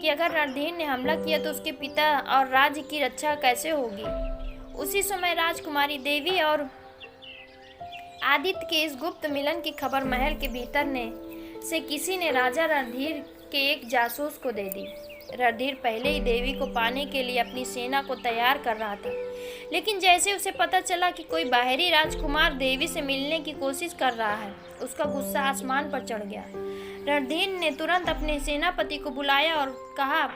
कि अगर रणधीर ने हमला किया तो उसके पिता और राज्य की रक्षा कैसे होगी। उसी समय राजकुमारी देवी और आदित्य के इस गुप्त मिलन की खबर महल के भीतर से किसी ने राजा रणधीर के एक जासूस को दे दी। रणधीर पहले ही देवी को पाने के लिए अपनी सेना को तैयार कर रहा था, लेकिन जैसे उसे पता चला कि कोई बाहरी राजकुमार देवी से मिलने की कोशिश कर रहा है, उसका गुस्सा आसमान पर चढ़ गया। रणधीर ने तुरंत अपने सेनापति को बुलाया और कहा,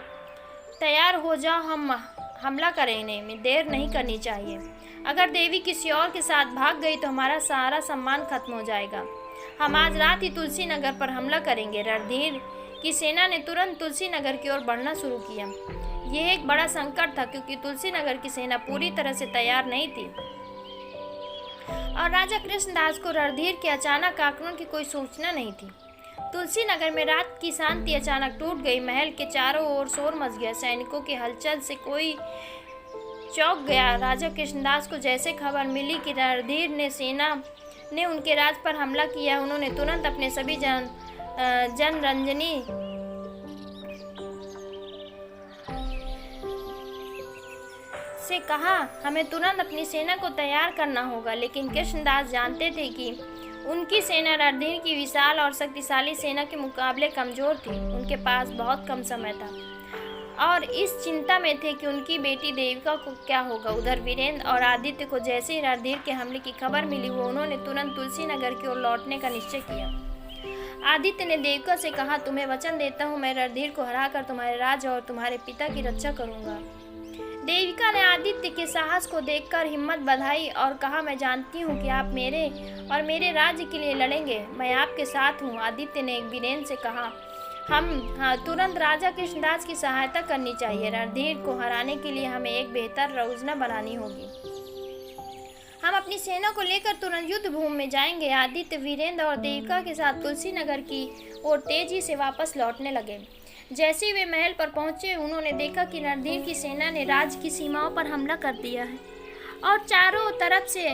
तैयार हो जाओ, हम हमला करेंगे में देर नहीं करनी चाहिए। अगर देवी किसी और के साथ भाग गई तो हमारा सारा सम्मान खत्म हो जाएगा। हम आज रात ही तुलसी नगर पर हमला करेंगे। रणधीर की सेना ने तुरंत तुलसी नगर की ओर बढ़ना शुरू किया। यह एक बड़ा संकट था क्योंकि तुलसी नगर की सेना पूरी तरह से तैयार नहीं थी और राजा कृष्णदास को रणधीर के अचानक आक्रमण की कोई सूचना नहीं थी। तुलसी नगर में रात की शांति अचानक टूट गई। महल के चारों ओर शोर मच गया। सैनिकों की हलचल से कोई चौंक गया। राजा कृष्णदास को जैसे खबर मिली कि रणधीर ने सेना ने उनके राज पर हमला किया, उन्होंने तुरंत अपने सभी जनरंजनी से कहा, हमें तुरंत अपनी सेना को तैयार करना होगा। लेकिन कृष्णदास जानते थे कि उनकी सेना रणधीर की विशाल और शक्तिशाली सेना के मुकाबले कमजोर थी। उनके पास बहुत कम समय था और इस चिंता में थे कि उनकी बेटी देविका को क्या होगा। उधर वीरेंद्र और आदित्य को जैसे ही रणधीर के हमले की खबर मिली, उन्होंने तुरंत तुलसी नगर की ओर लौटने का निश्चय किया। आदित्य ने देविका से कहा, तुम्हें वचन देता हूँ, मैं रणधीर को हराकर तुम्हारे राज्य और तुम्हारे पिता की रक्षा करूंगा। देविका ने आदित्य के साहस को देखकर हिम्मत बधाई और कहा, मैं जानती हूँ कि आप मेरे और मेरे राज्य के लिए लड़ेंगे, मैं आपके साथ हूँ। आदित्य ने वीरेंद्र से कहा, तुरंत राजा कृष्णदास की सहायता करनी चाहिए। रणधीर को हराने के लिए हमें एक बेहतर योजना बनानी होगी। हम अपनी सेना को लेकर तुरंत युद्ध भूमि में जाएंगे। आदित्य वीरेंद्र और देविका के साथ तुलसी नगर की ओर तेजी से वापस लौटने लगे। जैसे ही वे महल पर पहुंचे, उन्होंने देखा कि रणधीर की सेना ने राज्य की सीमाओं पर हमला कर दिया है और चारों तरफ से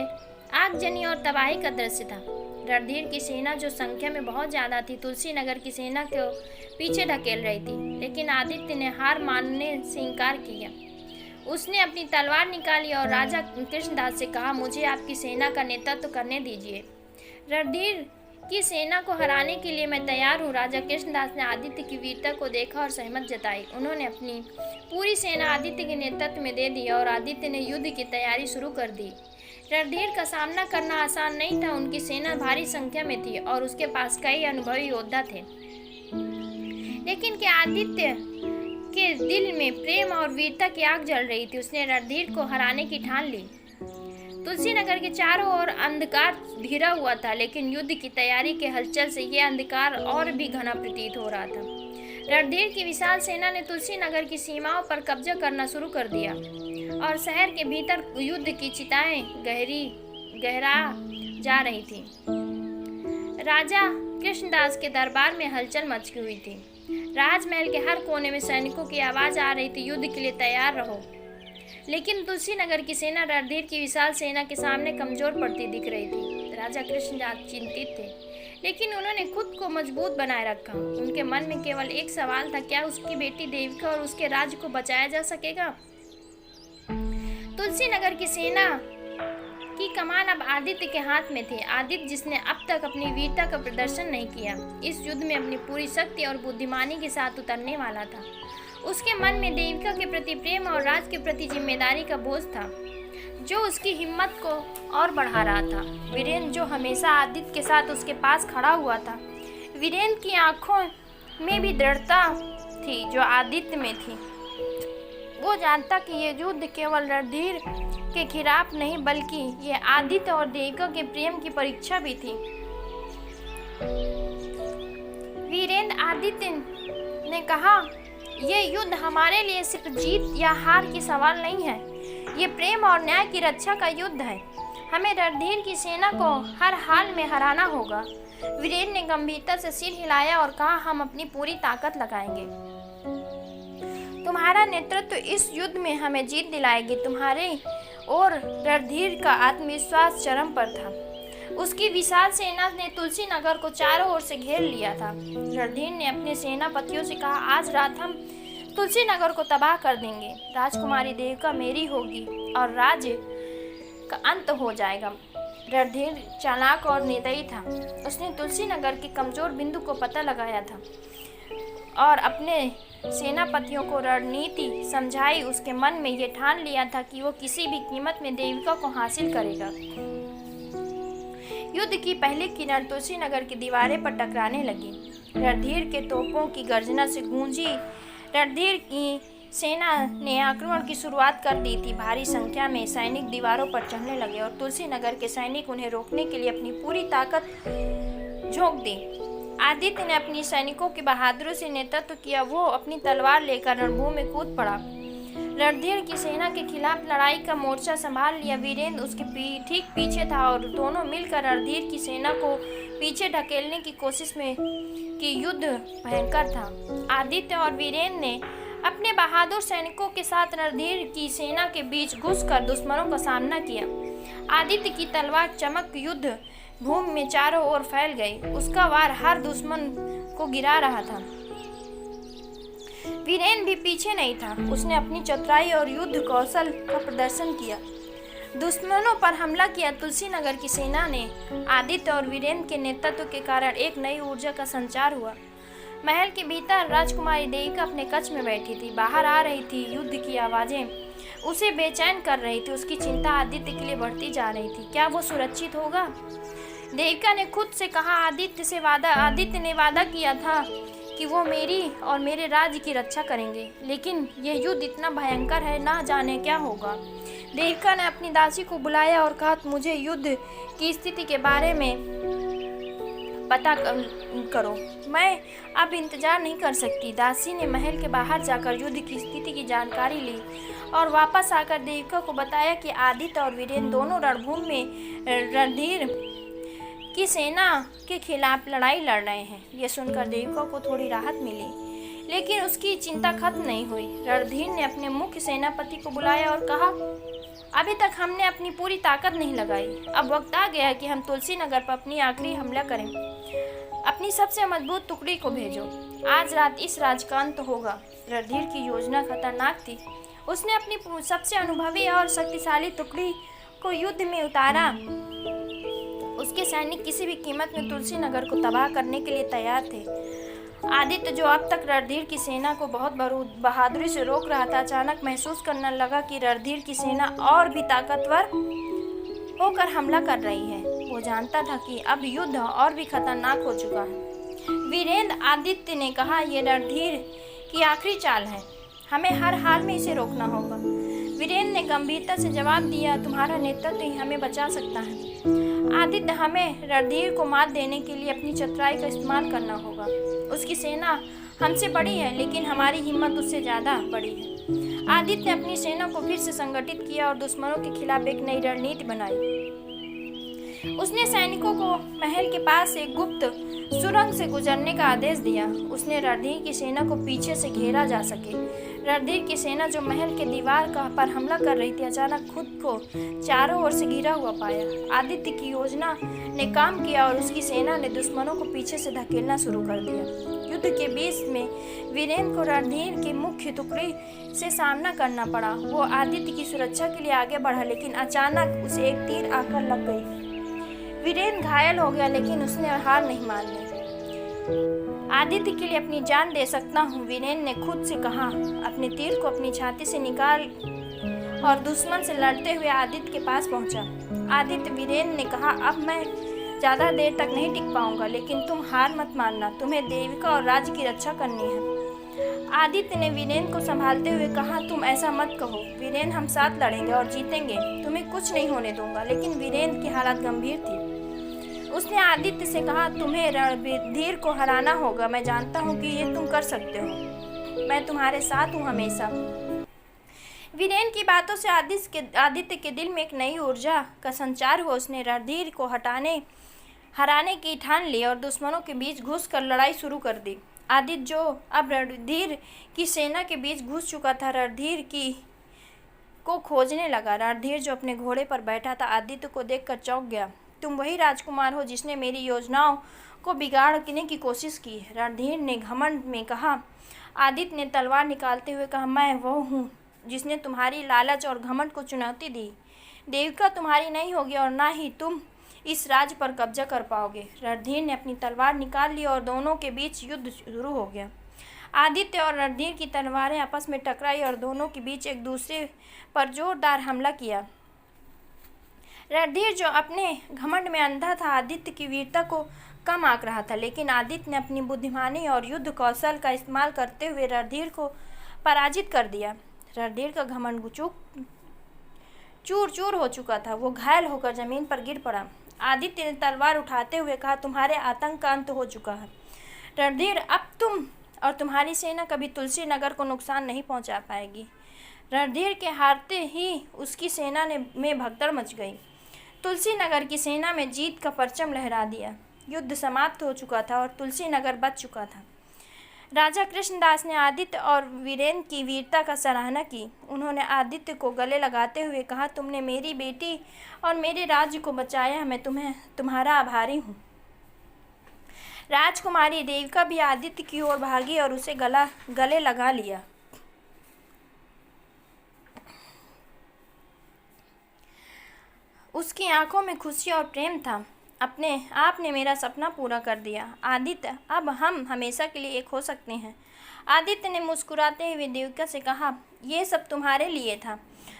आगजनी और तबाही का दृश्य था। रणधीर की सेना जो संख्या में बहुत ज्यादा थी, तुलसी नगर की सेना को पीछे ढकेल रही थी, लेकिन आदित्य ने हार मानने से इनकार किया। उसने अपनी तलवार निकाली और राजा कृष्णदास से कहा, मुझे आपकी सेना का नेतृत्व करने दीजिए। रणधीर की सेना को हराने के लिए मैं तैयार हूँ। राजा कृष्णदास ने आदित्य की वीरता को देखा और सहमत जताई। उन्होंने अपनी पूरी सेना आदित्य के नेतृत्व में दे दी और आदित्य ने युद्ध की तैयारी शुरू कर दी। रणधीर का सामना करना आसान नहीं था। उनकी सेना भारी संख्या में थी और उसके पास कई अनुभवी योद्धा थे, लेकिन क्या आदित्य के दिल में प्रेम और वीरता की आग जल रही थी। उसने रणधीर को हराने की ठान ली। तुलसी नगर के चारों ओर अंधकार घिरा हुआ था, लेकिन युद्ध की तैयारी के हलचल से यह अंधकार और भी घना प्रतीत हो रहा था। रणधीर की विशाल सेना ने तुलसी नगर की सीमाओं पर कब्जा करना शुरू कर दिया और शहर के भीतर युद्ध की चिताएं गहरा जा रही थी। राजा कृष्णदास के दरबार में हलचल मची हुई थी। राजमहल के हर कोने में सैनिकों की आवाज आ रही थी, युद्ध के लिए तैयार रहो। लेकिन तुलसी नगर की सेना रणधीर की विशाल सेना के सामने कमजोर पड़ती दिख रही थी। राजा कृष्णदास चिंतित थे, लेकिन उन्होंने खुद को मजबूत बनाए रखा। उनके मन में केवल एक सवाल था, क्या उसकी बेटी देविका और उसके राज्य को बचाया जा सकेगा। तुलसी नगर की सेना की कमान अब आदित्य के हाथ में थी। आदित्य, जिसने अब तक अपनी वीरता का प्रदर्शन नहीं किया, इस युद्ध में अपनी पूरी शक्ति और बुद्धिमानी के साथ उतरने वाला था। उसके मन में देविका के प्रति प्रेम और राज के प्रति जिम्मेदारी का बोझ था, जो उसकी हिम्मत को और बढ़ा रहा था। वीरेंद्र, जो हमेशा आदित्य के साथ उसके पास खड़ा हुआ था, वीरेंद्र की आंखों में भी दृढ़ता थी जो आदित्य में थी। वो जानता कि ये युद्ध केवल रणधीर के खिलाफ नहीं बल्कि ये आदित्य और देविका के प्रेम की परीक्षा भी थी। वीरेंद्र आदित्य ने कहा, ये युद्ध हमारे लिए सिर्फ जीत या हार की सवाल नहीं है, ये प्रेम और न्याय की रक्षा का युद्ध है। हमें रणधीर की सेना को हर हाल में हराना होगा। वीरेंद्र ने गंभीरता से सिर हिलाया और कहा, हम अपनी पूरी ताकत लगाएंगे। तुम्हारा नेतृत्व इस युद्ध में हमें जीत दिलाएगी। तुम्हारे और रणधीर का आत्मविश्वास चरम पर था। उसकी विशाल सेना ने तुलसी नगर को चारों ओर से घेर लिया था। रणधीर ने अपने सेनापतियों से कहा, आज रात हम तुलसी नगर को तबाह कर देंगे। राजकुमारी देविका मेरी होगी और राज्य का अंत हो जाएगा। रणधीर चालाक और निर्दयी था। उसने तुलसी नगर के कमजोर बिंदु को पता लगाया था और अपने सेनापतियों को रणनीति समझाई। उसके मन में ये ठान लिया था कि वो किसी भी कीमत में देविका को हासिल करेगा। युद्ध की पहली किरण तुलसी नगर की दीवारें पर टकराने लगी। रणधीर के तोपों की गर्जना से गूंजी। रणधीर की सेना ने आक्रमण की शुरुआत कर दी थी। भारी संख्या में सैनिक दीवारों पर चढ़ने लगे और तुलसी नगर के सैनिक उन्हें रोकने के लिए अपनी पूरी ताकत झोंक दी। आदित्य ने अपनी सैनिकों की बहादुरी से नेतृत्व किया। वो अपनी तलवार लेकर रणभूमि में कूद पड़ा। रणधीर की सेना के खिलाफ लड़ाई का मोर्चा संभाल लिया। वीरेंद्र उसके ठीक पीछे था और दोनों मिलकर रणधीर की सेना को पीछे ढकेलने की कोशिश में कि युद्ध भयंकर था। आदित्य और वीरेंद्र ने अपने बहादुर सैनिकों के साथ रणधीर की सेना के बीच घुसकर दुश्मनों का सामना किया। आदित्य की तलवार चमक युद्ध भूमि में चारों ओर फैल गई। उसका वार हर दुश्मन को गिरा रहा था। वीरेंद्र भी पीछे नहीं था। उसने अपनी चतुराई और युद्ध कौशल का प्रदर्शन किया। दुश्मनों पर हमला किया। तुलसी नगर की सेना ने आदित्य और वीरेंद्र के नेतृत्व के कारण एक नई ऊर्जा का संचार हुआ। महल के भीतर राजकुमारी देविका अपने कक्ष में बैठी थी। बाहर आ रही थी युद्ध की आवाजें उसे बेचैन कर रही थी। उसकी चिंता आदित्य के लिए बढ़ती जा रही थी। क्या वो सुरक्षित होगा? देविका ने खुद से कहा, आदित्य ने वादा किया था कि वो मेरी और मेरे राज्य की रक्षा करेंगे, लेकिन यह युद्ध इतना भयंकर है, ना जाने क्या होगा। देविका ने अपनी दासी को बुलाया और कहा, मुझे युद्ध की स्थिति के बारे में पता करो, मैं अब इंतजार नहीं कर सकती। दासी ने महल के बाहर जाकर युद्ध की स्थिति की जानकारी ली और वापस आकर देविका को बताया कि आदित्य और वीरेंद्र दोनों रणभूमि में रणधीर की सेना के खिलाफ लड़ाई लड़ रहे हैं। यह सुनकर देविका को थोड़ी राहत मिली, लेकिन उसकी चिंता खत्म नहीं हुई। रणधीर ने अपने मुख्य सेनापति को बुलाया और कहा, अभी तक हमने अपनी पूरी ताकत नहीं लगाई। अब वक्त आ गया है कि हम तुलसी नगर पर अपनी आखिरी हमला करें। अपनी सबसे मजबूत टुकड़ी को भेजो। आज रात इस राज्य का अंत होगा। रणधीर की योजना खतरनाक थी। उसने अपनी सबसे अनुभवी और शक्तिशाली टुकड़ी को युद्ध में उतारा। उसके सैनिक किसी भी कीमत में तुलसी नगर को तबाह करने के लिए तैयार थे। आदित्य, जो अब तक रणधीर की सेना को बहुत बहादुरी से रोक रहा था, अचानक महसूस करने लगा कि रणधीर की सेना और भी ताकतवर होकर हमला कर रही है। वो जानता था कि अब युद्ध और भी खतरनाक हो चुका है। वीरेंद्र, आदित्य ने कहा, यह रणधीर की आखिरी चाल है। हमें हर हाल में इसे रोकना होगा। वीरेंद्र ने गंभीरता से जवाब दिया, तुम्हारा नेतृत्व ही हमें बचा सकता है। आदित्य, हमें रणधीर को मात देने के लिए अपनी चतुराई का इस्तेमाल करना होगा। उसकी सेना हमसे बड़ी है, लेकिन हमारी हिम्मत उससे ज़्यादा बड़ी है। आदित्य ने अपनी सेना को फिर से संगठित किया और दुश्मनों के खिलाफ एक नई रणनीति बनाई। उसने सैनिकों को महल के पास एक गुप्त सुरंग से गुजरने का आदेश दिया। उसने रणधीर की सेना को पीछे से घेरा जा सके। रणधीर की सेना जो महल के दीवार पर हमला कर रही थी, अचानक खुद को चारों ओर से घिरा हुआ पाया। आदित्य की योजना ने काम किया और उसकी सेना ने दुश्मनों को पीछे से धकेलना शुरू कर दिया। युद्ध के बीच में वीरेंद्र को रणधीर की मुख्य टुकड़ी से सामना करना पड़ा। वो आदित्य की सुरक्षा के लिए आगे बढ़ा, लेकिन अचानक उसे एक तीर आकर लग गई। वीरेंद्र घायल हो गया, लेकिन उसने हार नहीं मान ली। आदित्य के लिए अपनी जान दे सकता हूँ, वीरेंद्र ने खुद से कहा। अपने तीर को अपनी छाती से निकाल और दुश्मन से लड़ते हुए आदित्य के पास पहुंचा। आदित्य, वीरेंद्र ने कहा, अब मैं ज़्यादा देर तक नहीं टिक पाऊंगा, लेकिन तुम हार मत मानना। तुम्हें देविका और राज्य की रक्षा करनी है। आदित्य ने वीरेन को संभालते हुए कहा, तुम ऐसा मत कहो वीरेन, हम साथ लड़ेंगे और जीतेंगे। तुम्हें कुछ नहीं होने दूंगा। लेकिन वीरेन की हालत गंभीर थी। उसने आदित्य से कहा, तुम्हें रणधीर को हराना होगा। मैं जानता हूँ कि ये तुम कर सकते हो। मैं तुम्हारे साथ हूँ हमेशा। वीरेन की बातों से आदित्य के दिल में एक नई ऊर्जा का संचार हुआ। उसने रणधीर को हराने की ठान ली और दुश्मनों के बीच घुसकर लड़ाई शुरू कर दी। आदित्य, जो अब रणधीर की सेना के बीच घुस चुका था, रणधीर को खोजने लगा। रणधीर, जो अपने घोड़े पर बैठा था, आदित्य को देखकर चौंक गया। तुम वही राजकुमार हो जिसने मेरी योजनाओं को बिगाड़ने की कोशिश की, रणधीर ने घमंड में कहा। आदित्य ने तलवार निकालते हुए कहा, मैं वो हूँ जिसने तुम्हारी लालच और घमंड को चुनौती दी। देविका तुम्हारी नहीं होगी और ना ही तुम इस राज्य पर कब्जा कर पाओगे। रणधीर ने अपनी तलवार निकाल ली और दोनों के बीच युद्ध शुरू हो गया। आदित्य और रणधीर की तलवारें आपस में टकराई और दोनों के बीच एक दूसरे पर जोरदार हमला किया। रणधीर, जो अपने घमंड में अंधा था, आदित्य की वीरता को कम आंक रहा था, लेकिन आदित्य ने अपनी बुद्धिमानी और युद्ध कौशल का इस्तेमाल करते हुए रणधीर को पराजित कर दिया। रणधीर का घमंड चूर चूर हो चुका था। वो घायल होकर जमीन पर गिर पड़ा। आदित्य ने तलवार उठाते हुए कहा, तुम्हारे आतंक का अंत हो चुका है रणधीर। अब तुम और तुम्हारी सेना कभी तुलसी नगर को नुकसान नहीं पहुंचा पाएगी। रणधीर के हारते ही उसकी सेना में भगदड़ मच गई। तुलसी नगर की सेना में जीत का परचम लहरा दिया। युद्ध समाप्त हो चुका था और तुलसी नगर बच चुका था। राजा कृष्णदास ने आदित्य और वीरेन की वीरता का सराहना की। उन्होंने आदित्य को गले लगाते हुए कहा, तुमने मेरी बेटी और मेरे राज्य को बचाया। मैं तुम्हारा आभारी हूँ। राजकुमारी देविका भी आदित्य की ओर भागी और उसे गले लगा लिया। उसकी आंखों में खुशी और प्रेम था। आपने मेरा सपना पूरा कर दिया आदित्य। अब हम हमेशा के लिए एक हो सकते हैं। आदित्य ने मुस्कुराते हुए देविका से कहा, यह सब तुम्हारे लिए था।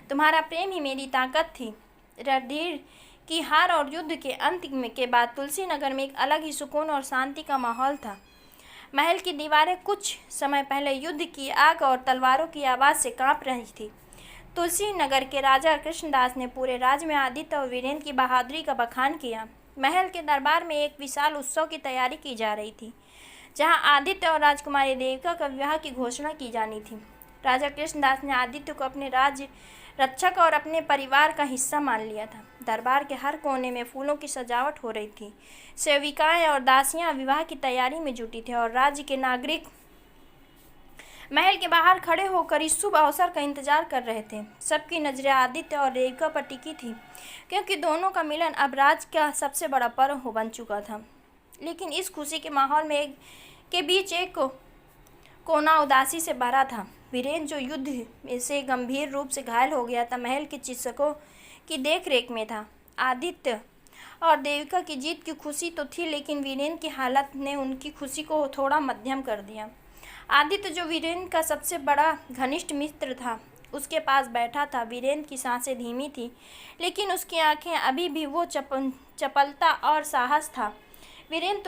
तुम्हारा प्रेम ही मेरी ताकत थी। रणधीर की हार और युद्ध के अंत के बाद तुलसी नगर में एक अलग ही सुकून और शांति का माहौल था। महल की दीवारें कुछ समय पहले युद्ध की आग और तलवारों की आवाज़ से कांप रही थी। तुलसी नगर के राजा कृष्णदास ने पूरे राज्य में आदित्य और वीरेन की बहादुरी का बखान किया। महल के दरबार में एक विशाल उत्सव की तैयारी की जा रही थी, जहां आदित्य और राजकुमारी देविका का विवाह की घोषणा की जानी थी। राजा कृष्णदास ने आदित्य को अपने राज्य रक्षक और अपने परिवार का हिस्सा मान लिया था। दरबार के हर कोने में फूलों की सजावट हो रही थी। सेविकाएं और दासियां विवाह की तैयारी में जुटी थी और राज्य के नागरिक महल के बाहर खड़े होकर इस शुभ अवसर का इंतजार कर रहे थे। सबकी नजरें आदित्य और देविका पर टिकी थी, क्योंकि दोनों का मिलन अब राज्य का सबसे बड़ा पर्व बन चुका था। लेकिन इस खुशी के माहौल में के बीच एक कोना उदासी से भरा था। वीरेन, जो युद्ध से गंभीर रूप से घायल हो गया था, महल के चिकित्सकों की देखरेख में था। आदित्य और देविका की जीत की खुशी तो थी, लेकिन वीरेन की हालत ने उनकी खुशी को थोड़ा मध्यम कर दिया। आदित्य, जो वीरेन का सबसे बड़ा घनिष्ठ मित्र था, उसके पास बैठा था। वीरेन की सांसें धीमी थी, लेकिन उसकी आंखें अभी भी वो चपलता और साहस था। वीरेन,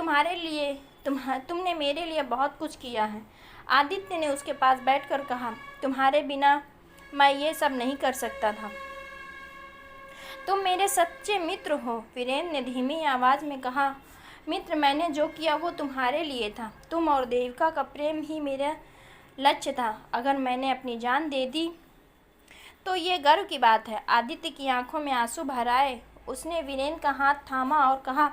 तुमने मेरे लिए बहुत कुछ किया है, आदित्य ने उसके पास बैठकर कहा। तुम्हारे बिना मैं ये सब नहीं कर सकता था। तुम मेरे सच्चे मित्र हो, वीरेन ने धीमी आवाज़ में कहा। मित्र, मैंने जो किया वो तुम्हारे लिए था। तुम और देविका का प्रेम ही मेरा लक्ष्य था। अगर मैंने अपनी जान दे दी तो ये गर्व की बात है। आदित्य की आंखों में आंसू भर आए। उसने वीरेन का हाथ थामा और कहा,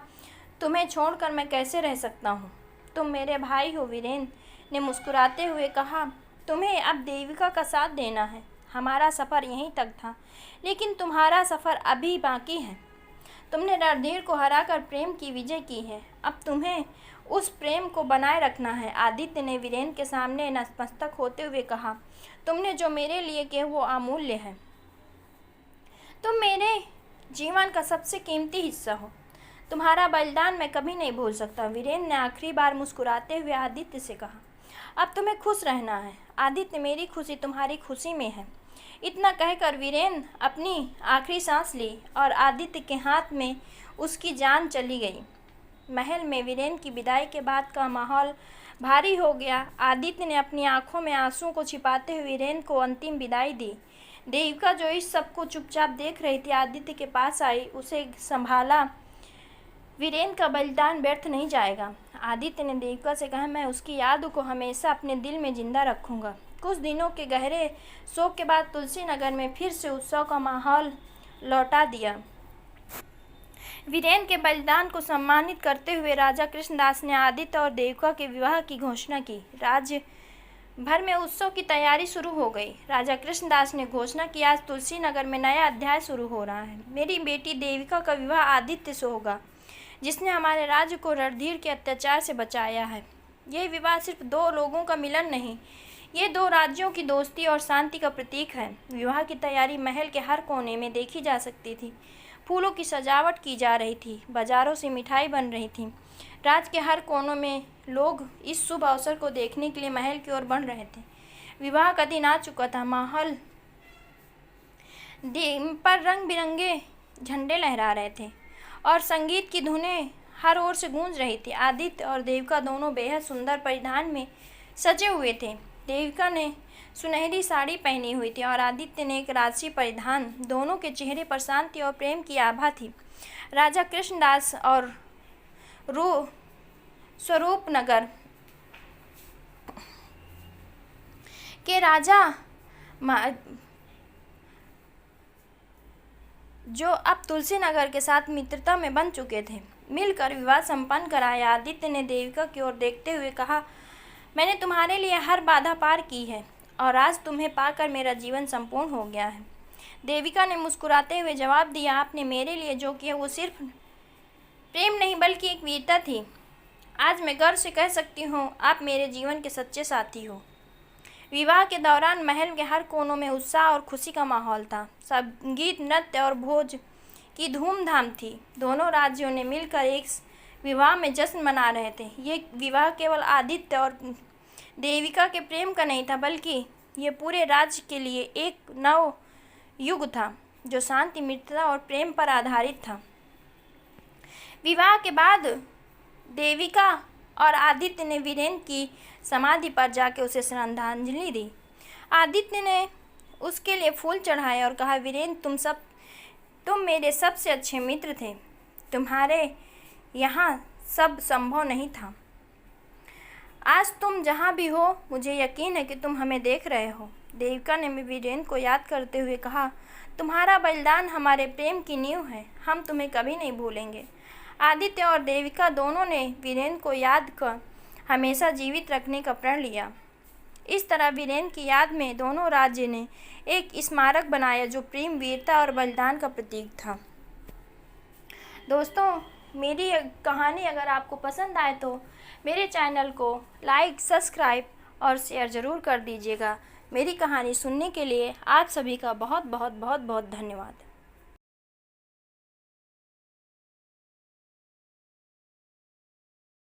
तुम्हें छोड़कर मैं कैसे रह सकता हूँ। तुम मेरे भाई हो, वीरेन ने मुस्कुराते हुए कहा। तुम्हें अब देविका का साथ देना है। हमारा सफ़र यहीं तक था, लेकिन तुम्हारा सफ़र अभी बाकी है। तुमने रणधीर को हराकर प्रेम की विजय की है। अब तुम्हें उस प्रेम को बनाए रखना है। आदित्य ने वीरेन के सामने नतमस्तक होते हुए कहा, तुमने जो मेरे लिए किया वो अमूल्य है। तुम मेरे जीवन का सबसे कीमती हिस्सा हो। तुम्हारा बलिदान मैं कभी नहीं भूल सकता। वीरेन ने आखिरी बार मुस्कुराते हुए आदित्य से कहा। अब तुम्हें खुश रहना है आदित्य। मेरी खुशी तुम्हारी खुशी में है। इतना कहकर वीरेन अपनी आखिरी सांस ली और आदित्य के हाथ में उसकी जान चली गई। महल में वीरेन की विदाई के बाद का माहौल भारी हो गया। आदित्य ने अपनी आंखों में आंसुओं को छिपाते हुए वीरेन को अंतिम विदाई दी। देविका जो इस सब को चुपचाप देख रही थी, आदित्य के पास आई, उसे संभाला। वीरेन का बलिदान व्यर्थ नहीं जाएगा। आदित्य ने देविका से कहा, मैं उसकी याद को हमेशा अपने दिल में जिंदा रखूंगा। कुछ दिनों के गहरे शोक के बाद तुलसी नगर में फिर से उत्सव का माहौल लौटा दिया। वीरेन के बलिदान को सम्मानित करते हुए राजा कृष्णदास ने आदित्य और देविका के विवाह की घोषणा की। राज्य भर में उत्सव की तैयारी शुरू हो गई। राजा कृष्णदास ने घोषणा की, आज तुलसी नगर में नया अध्याय शुरू हो रहा है। मेरी बेटी देविका का विवाह आदित्य से होगा, जिसने हमारे राज्य को रणधीर के अत्याचार से बचाया है। यह विवाह सिर्फ दो लोगों का मिलन नहीं, ये दो राज्यों की दोस्ती और शांति का प्रतीक है। विवाह की तैयारी महल के हर कोने में देखी जा सकती थी। फूलों की सजावट की जा रही थी, बाजारों से मिठाई बन रही थी। राज्य के हर कोनों में लोग इस शुभ अवसर को देखने के लिए महल की ओर बढ़ रहे थे। विवाह का दिन आ चुका था। महल पर रंग बिरंगे झंडे लहरा रहे थे और संगीत की धुनें हर ओर से गूंज रही थी। आदित्य और देविका दोनों बेहद सुंदर परिधान में सजे हुए थे। देविका ने सुनहरी साड़ी पहनी हुई थी और आदित्य ने एक राजसी परिधान। दोनों के चेहरे पर शांति और प्रेम की आभा थी। राजा कृष्णदास और स्वरूप नगर के राजा जो अब तुलसी नगर के साथ मित्रता में बन चुके थे, मिलकर विवाह संपन्न कराया। आदित्य ने देविका की ओर देखते हुए कहा, मैंने तुम्हारे लिए हर बाधा पार की है और आज तुम्हें पाकर मेरा जीवन संपूर्ण हो गया है। देविका ने मुस्कुराते हुए जवाब दिया, आपने मेरे लिए जो किया वो सिर्फ प्रेम नहीं बल्कि एक वीरता थी। आज मैं गर्व से कह सकती हूँ, आप मेरे जीवन के सच्चे साथी हो। विवाह के दौरान महल के हर कोनों में उत्साह और खुशी का माहौल था। संगीत, नृत्य और भोज की धूमधाम थी। दोनों राज्यों ने मिलकर एक विवाह में जश्न मना रहे थे। ये विवाह केवल आदित्य और देविका के प्रेम का नहीं था, बल्कि ये पूरे राज्य के लिए एक नव युग था जो शांति, मित्रता और प्रेम पर आधारित था। विवाह के बाद देविका और आदित्य ने वीरेन की समाधि पर जाकर उसे श्रद्धांजलि दी। आदित्य ने उसके लिए फूल चढ़ाए और कहा, वीरेन तुम मेरे सबसे अच्छे मित्र थे। तुम्हारे यहाँ सब संभव नहीं था। आज तुम जहाँ भी हो, मुझे यकीन है कि तुम हमें देख रहे हो। देविका ने वीरेन को याद करते हुए कहा, तुम्हारा बलिदान हमारे प्रेम की नींव है, हम तुम्हें कभी नहीं भूलेंगे। आदित्य और देविका दोनों ने वीरेन को याद कर हमेशा जीवित रखने का प्रण लिया। इस तरह वीरेन की याद में दोनों राज्य ने एक स्मारक बनाया जो प्रेम, वीरता और बलिदान का प्रतीक था। दोस्तों, मेरी कहानी अगर आपको पसंद आए तो मेरे चैनल को लाइक, सब्सक्राइब और शेयर ज़रूर कर दीजिएगा। मेरी कहानी सुनने के लिए आप सभी का बहुत बहुत बहुत बहुत धन्यवाद।